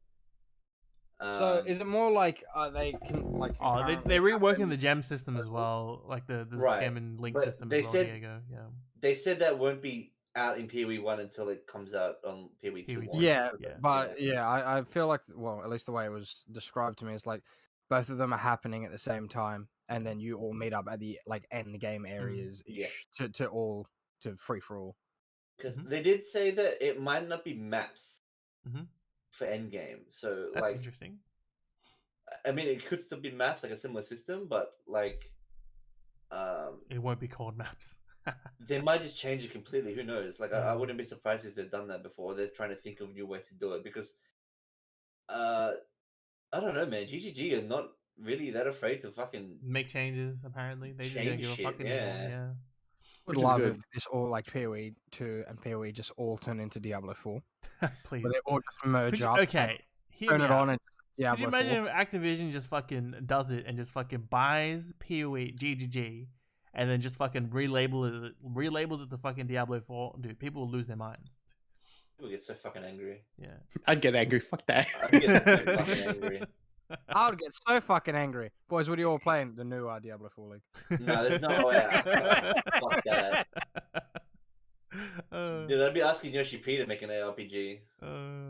So is it more like they can like? Oh, they're reworking the gem system as well, like the Right. scam and link But system they as well, said- Diego. Yeah. They said that won't be out in PoE 1 until it comes out on PoE 2 PoE launch. 2. Yeah, Yeah. but I feel like, well, at least the way it was described to me is like both of them are happening at the same time, and then you all meet up at the like end game areas Yes. to free for all. Because Mhm. they did say that it might not be maps Mhm. for endgame. So, That's like, interesting. I mean, it could still be maps, like a similar system, but like, It won't be called maps. they might just change it completely. Who knows? Like, I Mm. wouldn't be surprised if they've done that before. They're trying to think of new ways to do it because, I don't know, man. GGG are not really that afraid to fucking Make changes. Apparently, they just don't change give a shit. fuck anymore. Yeah. Would Which is love good. if this all like PoE 2 and PoE just all turn into Diablo 4, Please. where they all just merge Could you- up. okay. Hear Turn me it out. on and Could you Diablo 4. imagine if Activision just fucking does it and just fucking buys PoE GGG and then just fucking relabels it to fucking Diablo 4? Dude, people will lose their minds. People get so fucking angry. Yeah. I'd get angry. Fuck that. I get so fucking angry. I would get so fucking angry. Boys, what are you all playing? The new Diablo 4 League. No, there's no way. Fuck that. Dude, I'd be asking Yoshi P to make an ARPG. No,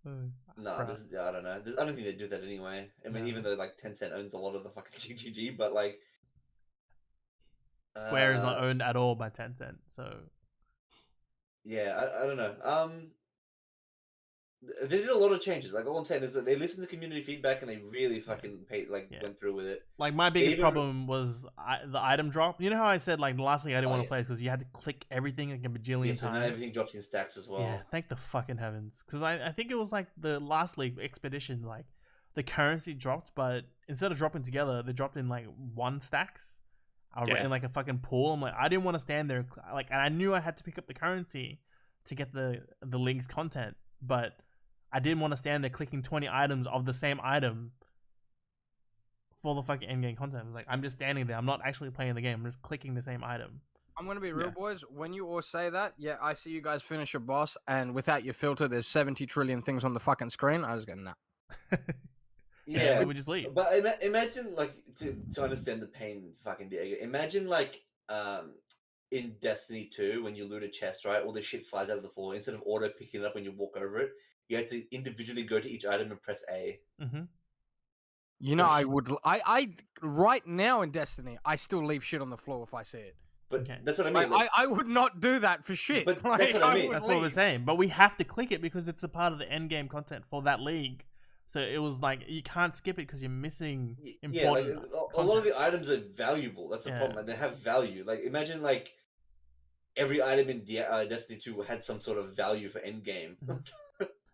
Bruh. I don't know. I don't think they do that anyway. I mean, No. even though like Tencent owns a lot of the fucking GGG, but like Square is not owned at all by Tencent, so yeah, I don't know. They did a lot of changes. Like all I'm saying is that they listened to community feedback and they really fucking went through with it. like my biggest Even- problem was the item drop. You know how I said like the last thing I didn't Oh, want to yes. play is because you had to click everything like a bajillion Yes, and then times. everything drops in stacks as well. Yeah, thank the fucking heavens. Because I think it was like the last league expedition, like the currency dropped, but instead of dropping together, they dropped in like one stacks. Yeah. In like a fucking pool. I'm like, I didn't want to stand there. Like, and I knew I had to pick up the currency to get the link's content, but I didn't want to stand there clicking 20 items of the same item for the fucking endgame content. I was like, I'm just standing there. I'm not actually playing the game. I'm just clicking the same item. I'm gonna be real, Yeah. boys. When you all say that, yeah, I see you guys finish your boss, and without your filter, there's 70 trillion things on the fucking screen. I was getting that. Yeah, we just leave. but imagine like to understand the pain, fucking Diego. Imagine like in Destiny 2 when you loot a chest, right? All the shit flies out of the floor. Instead of auto picking it up when you walk over it, you have to individually go to each item and press A. Mm-hmm. You know, I would. I right now in Destiny, I still leave shit on the floor if I see it. But Okay. that's what I Like, mean. Like, I would not do that for shit. But Like, that's what I mean. would That's what we're leave. saying. But we have to click it because it's a part of the end game content for that league. So it was like you can't skip it because you're missing yeah, like important. a lot of the items are valuable. That's the Yeah. problem. Like, they have value. Like imagine like every item in Destiny 2 had some sort of value for endgame.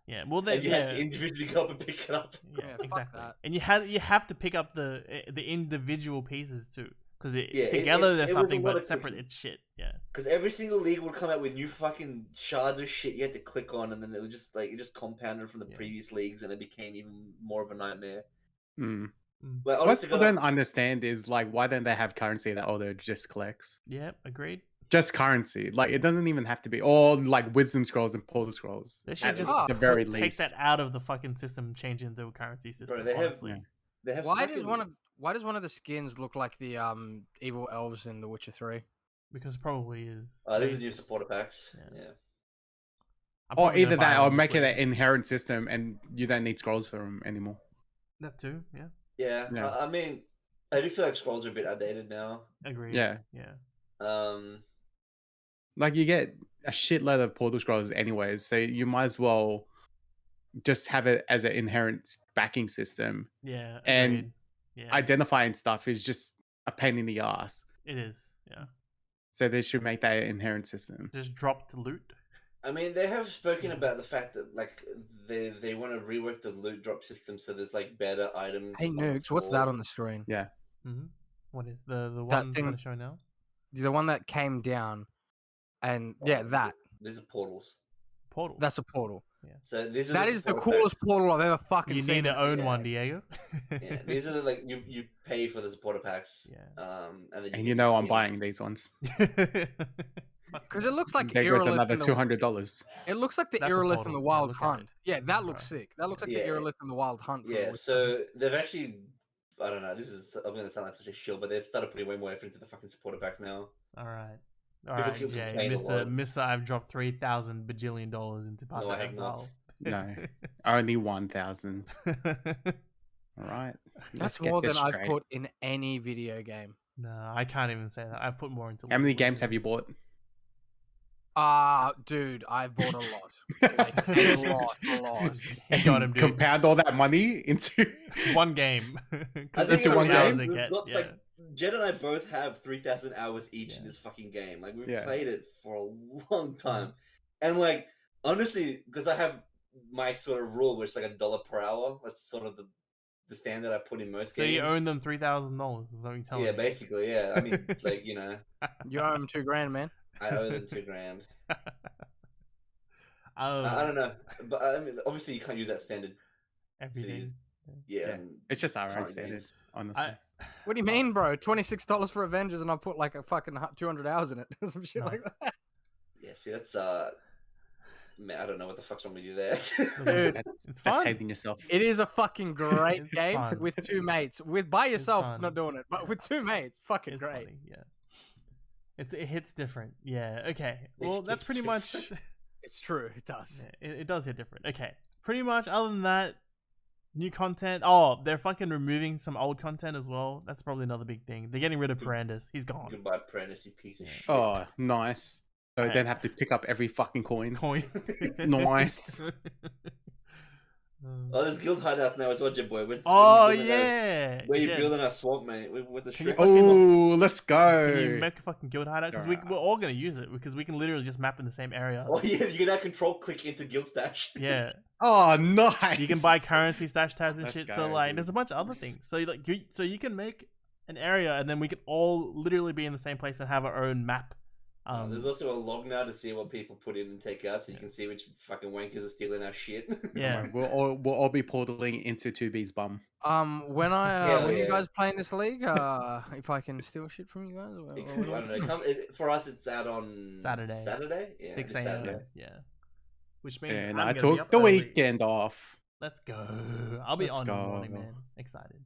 Yeah, well, then And you had to individually go up and pick it up. Yeah, Yeah, fuck exactly. that. And you have to pick up the individual pieces too, because Yeah, together there's it was a something, lot but of separate clicking. it's shit. Yeah. Because every single league would come out with new fucking shards of shit you had to click on, and then it was just like it just compounded from the Yeah. previous leagues, and it became even more of a nightmare. Mm. Like What I honestly, still don't understand is like why don't they have currency that auto just collects? Yeah, agreed. Just currency. Like it doesn't even have to be all like wisdom scrolls and portal scrolls. They should At just the very take least. that out of the fucking system, change it into a currency system. Bro, they have- honestly. Yeah. they have Why fucking, does one of the skins look like the evil elves in The Witcher 3? Because probably is. this is new supporter packs. Yeah. Yeah. I'm Or probably gonna either buy that one or this make it week. an inherent system and you don't need scrolls for them anymore. That too. Yeah, Yeah. I mean, I do feel like scrolls are a bit outdated now. agreed. Yeah. Yeah. Like you get a shitload of portal scrolls anyways, so you might as well just have it as an inherent backing system. Yeah. And Agreed. Yeah. Identifying stuff is just a pain in the ass. It is. Yeah. So they should make that an inherent system. Just drop the loot. I mean, they have spoken about the fact that like they want to rework the loot drop system so there's like better items. Hey on the Nukes, what's floor. that on the screen? Mm-hmm. What is the That one thing- I'm showing now? The one that came down, and Oh, yeah, that. These are portals. Portal. That's a portal. So these are That the is the supporter coolest packs. portal I've ever fucking You seen. need to own Yeah. one, Diego. Yeah, these are the, like you pay for the supporter packs. Yeah. And then And get you know the I'm skins. buying these ones. Because it looks like There goes Aerolith another in the $200. It looks like the That's a Aerolith portal. in the Yeah, Wild look at Hunt. it. Yeah, that looks Right. sick. That looks like Yeah. the Aerolith in the Wild Hunt. Yeah, Witcher. so they've actually, I don't know, I'm going to sound like such a shill, but they've started putting way more effort into the fucking supporter packs now. All right. All People right, keep Jay. complaining a lot. Mr. I've dropped $3,000 bajillion into Path No, of I have Exile. No, only 1,000. All right, That's let's more get this than I've straight. put in any video game. No, I can't even say that. I've put more into. How many League of games have you Legends. Ah, dude, I've bought a lot. Like, a lot. He got him, And dude. compound all that money into One game. I think Into one game? we've Get, got, yeah. like, Jed and I both have 3,000 hours each in Yeah. this fucking game. Like, we've Yeah. played it for a long time. And, like, honestly, because I have my sort of rule, which is like $1 per hour. That's sort of the standard I put in most So games. you own them $3,000? Is that what you're telling Yeah, me? basically, yeah. I mean, like, you know, You owe him $2,000, man. I owe them $2,000. Oh, I don't know, but I mean, obviously, you can't use that standard. everything. Yeah, Yeah. It's just our own current standard, games. honestly. What do you mean, bro? $26 for Avengers, and I put like a fucking 200 hours in it, some shit like Nice. that. Yeah, see, that's man, I don't know what the fuck's wrong with you there. Dude, It's That's fun. hating yourself. It is a fucking great It's game fun. with two mates. By yourself, fun. not doing it, but with two mates, fucking It's great. funny, yeah. It hits different. Yeah, okay. Well, that's hits pretty much... It's true, it does. Yeah, it does hit different. Okay. Pretty much, other than that, new content. Oh, they're fucking removing some old content as well. That's probably another big thing. They're getting rid of Parandus. He's gone. Goodbye, Prentice, you piece of Yeah. shit. Oh, nice. So Right. don't have to pick up every fucking coin. Coin. Nice. Oh, there's guild hideouts now as well, Jim Boy. Oh, yeah. Where you Jen, building our swamp, mate? With the Can you shrimp. fucking- Oh, let's go. Can you make a fucking guild hideout? Because Alright. we're all going to use it. Because we can literally just map in the same area. Oh yeah, you can now control click into guild stash. Yeah. Oh, nice. You can buy currency stash tabs and Let's shit. go, So like, dude. there's a bunch of other things. So you can make an area, and then we can all literally be in the same place and have our own map. There's also a log now to see what people put in and take out, so you Yeah. can see which fucking wankers are stealing our shit. Yeah. We'll all be portaling into 2B's bum. When Hell when you yeah. guys play in this league, if I can steal shit from you guys, I don't know. For us, it's out on Saturday. Saturday, yeah, 6 this a.m. Saturday. Yeah. Which means And I'm I gonna be took up the early. weekend off. Let's go. I'll be Let's on in the morning, go. man. Excited.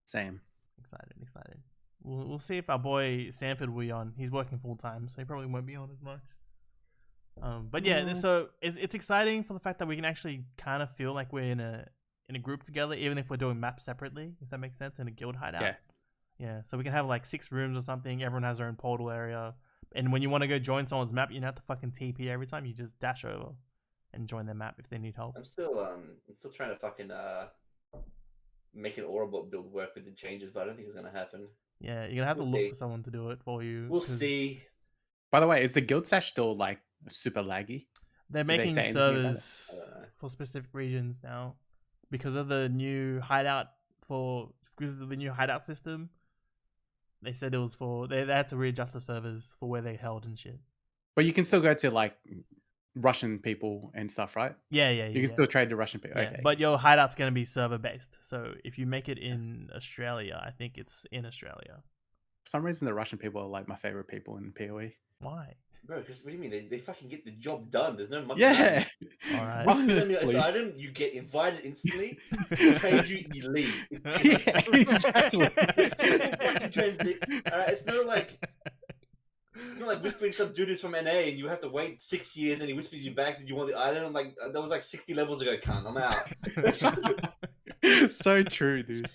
Same. Excited. We'll see if our boy Sanford will be on. He's working full time, so he probably won't be on as much. But yeah, Nice. so it's exciting for the fact that we can actually kind of feel like we're in a group together, even if we're doing maps separately, if that makes sense, in a guild hideout. Yeah. Yeah, so we can have like 6 rooms or something. Everyone has their own portal area, and when you want to go join someone's map, you don't have to fucking TP every time. You just dash over and join their map if they need help. I'm still trying to fucking make an Orabot build work with the changes, but I don't think it's gonna happen. Yeah, you're gonna have to We'll look see. for someone to do it for you. We'll 'cause see. By the way, is the guild stash still like super laggy? They're they making say anything about it? servers I don't know. for specific regions now because of the new hideout because of the new hideout system. They said it was they had to readjust the servers for where they held and shit. But you can still go to like Russian people and stuff, right? Yeah. You can still trade to Russian people. Yeah, Okay. but your hideout's gonna be server based. So if you make it in Australia, I think it's in Australia. For some reason, the Russian people are like my favorite people in PoE. Why? Bro, because what do you mean? They fucking get the job done. There's no monkey. Yeah. Alright. Honestly. Item, you get invited instantly. They trade you, you leave. Yeah, exactly. It's simple fucking transit. It's not like whispering some dude is from NA and you have to wait 6 years and he whispers you back. Did you want the item? Like that was like 60 levels ago. Cunt, I'm out. So true, dude.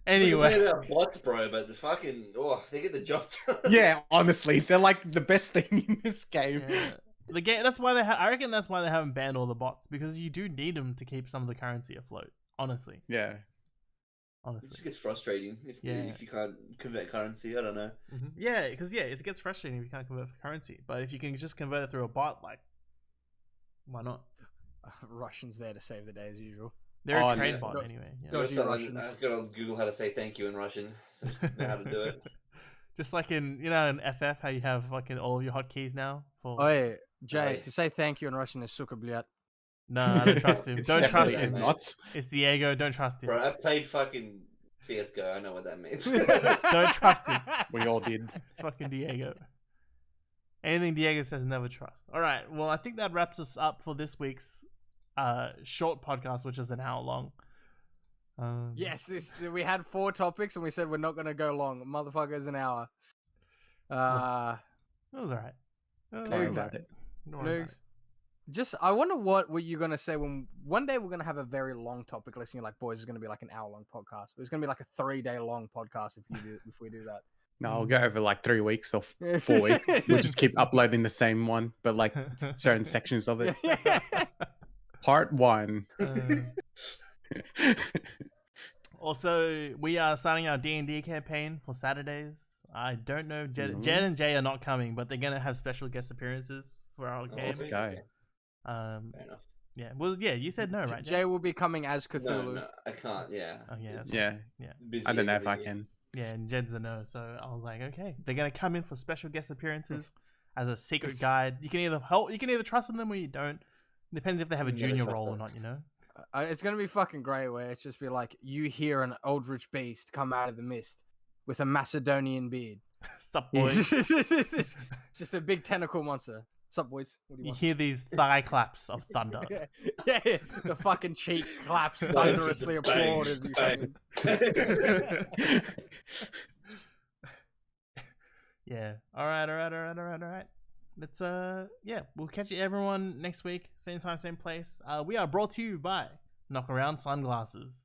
Anyway, Anyway, about bots, bro, but the fucking they get the job done. Yeah, honestly, they're like the best thing in this game. yeah. The game. That's why I reckon that's why they haven't banned all the bots, because you do need them to keep some of the currency afloat. Honestly. Yeah. It just gets frustrating if you can't convert currency. I don't know. Yeah, because it gets frustrating if you can't convert currency. But if you can just convert it through a bot, like, why not? Russians there to save the day as usual. They're Oh, a trade yeah. bot anyway. Yeah. Dodgy Russians. I've got to Google how to say thank you in Russian, so I just know how to do it. Just like in in FF, how you have fucking all of your hotkeys now for. Oh yeah, Jay, yeah. to say thank you in Russian is suka blyat. No, I don't trust him. Don't trust Definitely is him. not. It's Diego. Don't trust him. Bro, I played fucking CS:GO. I know what that means. Don't trust him. We all did. It's fucking Diego. Anything Diego says, never trust. All right. Well, I think that wraps us up for this week's short podcast, which is an hour long. Yes, we had 4 topics and we said we're not going to go long. Motherfucker's an hour. It was all right. Don't worry about it. Just, I wonder what you're going to say when one day we're going to have a very long topic list. And you're like, boys, it's going to be like an hour long podcast. It's going to be like a 3-day long podcast if we do that. No, I'll go over like 3 weeks or 4 weeks. We'll just keep uploading the same one, but like certain sections of it. Part 1. Also, we are starting our D&D campaign for Saturdays. I don't know. Jed and Jay are not coming, but they're going to have special guest appearances for our game. Let's go. Fair enough. Yeah. Well, yeah, you said no, right? Jay will be coming as Cthulhu. No, I can't. Yeah. Oh, yeah. Yeah. Busy I don't know if I every day. can. Yeah, and Jed's a no, so I was like, okay, they're gonna come in for special guest appearances as a secret guide. You can either trust in them or you don't. Depends if they have a junior role or not, you know. It's gonna be fucking great. Where it's just be like you hear an eldritch beast come out of the mist with a Macedonian beard. Stop, boys. Just a big tentacle monster. Sup, boys? What do you You want? hear these thigh claps of thunder. yeah, the fucking cheek claps thunderously applaud as you say. Yeah. All right. Let's we'll catch you everyone next week, same time, same place. We are brought to you by Knock Around Sunglasses.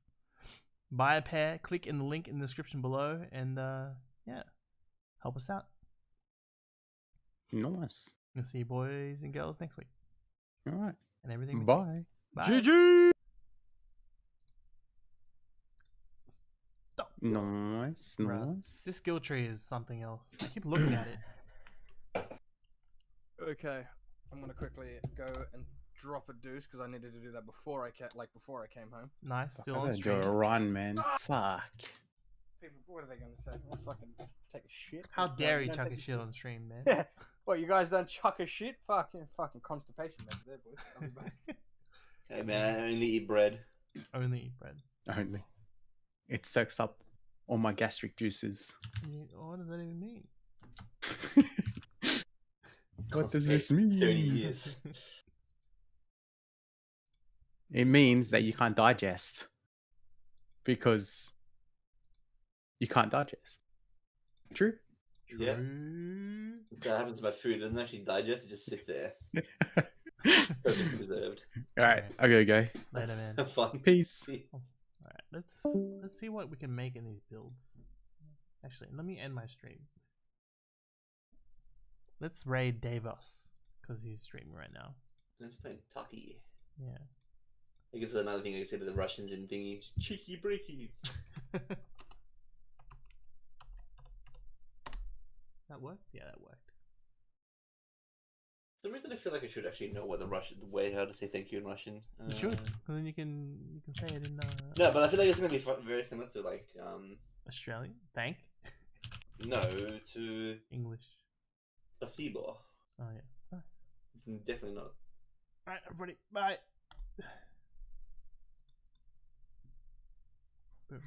Buy a pair, click in the link in the description below, and help us out. Nice. We'll see you boys and girls next week. All right. And everything. Bye. Bye. GG. Stop. Nice. This skill tree is something else. I keep looking at it. Okay, I'm gonna quickly go and drop a deuce because I needed to do that before I came home. Nice. Still I on gotta do stream. a run, man. Fuck. People, what are they gonna say? I'll fucking take a shit. How dare you don't chuck take a shit on stream, man? What, you guys don't chuck a shit? Fucking constipation over there, boys. I'll be back. Hey man, I only eat bread. Only eat bread. Only. It soaks up all my gastric juices. What does that even mean? What does this mean? 30 years. It means that you can't digest. Because you can't digest. True? Yeah. So that happens to my food. It doesn't actually digest. It just sits there. Perfectly preserved. Alright, I gotta go. Later, man. Have fun. Peace. Alright, let's see what we can make in these builds. Actually, let me end my stream. Let's raid Davos because he's streaming right now. Let's play Taki. Yeah. I guess another thing I can say to the Russians and thingy. Cheeky breaky. That worked? Yeah, that worked. For some reason I feel like I should actually know what the way how to say thank you in Russian. You should, because then you can say it in No, but I feel like it's gonna be very similar to like Australian. Thank. No, to English. Spasibo. Oh yeah. Nice. It's definitely not. Alright, everybody. Bye. Boom.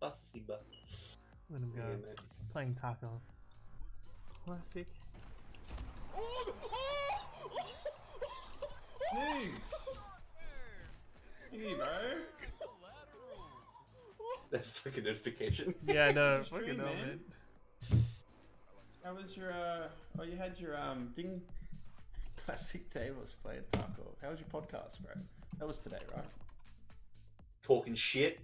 Spasiba. Let him go. Yeah, man. Playing Tarkov. Classic. Easy, bro. That fucking notification. Yeah, I know. Stream, Fucking hell, man. man. How was your oh, you had your thing. Classic tables playing Tarkov. How was your podcast, bro? That was today, right? Talking shit.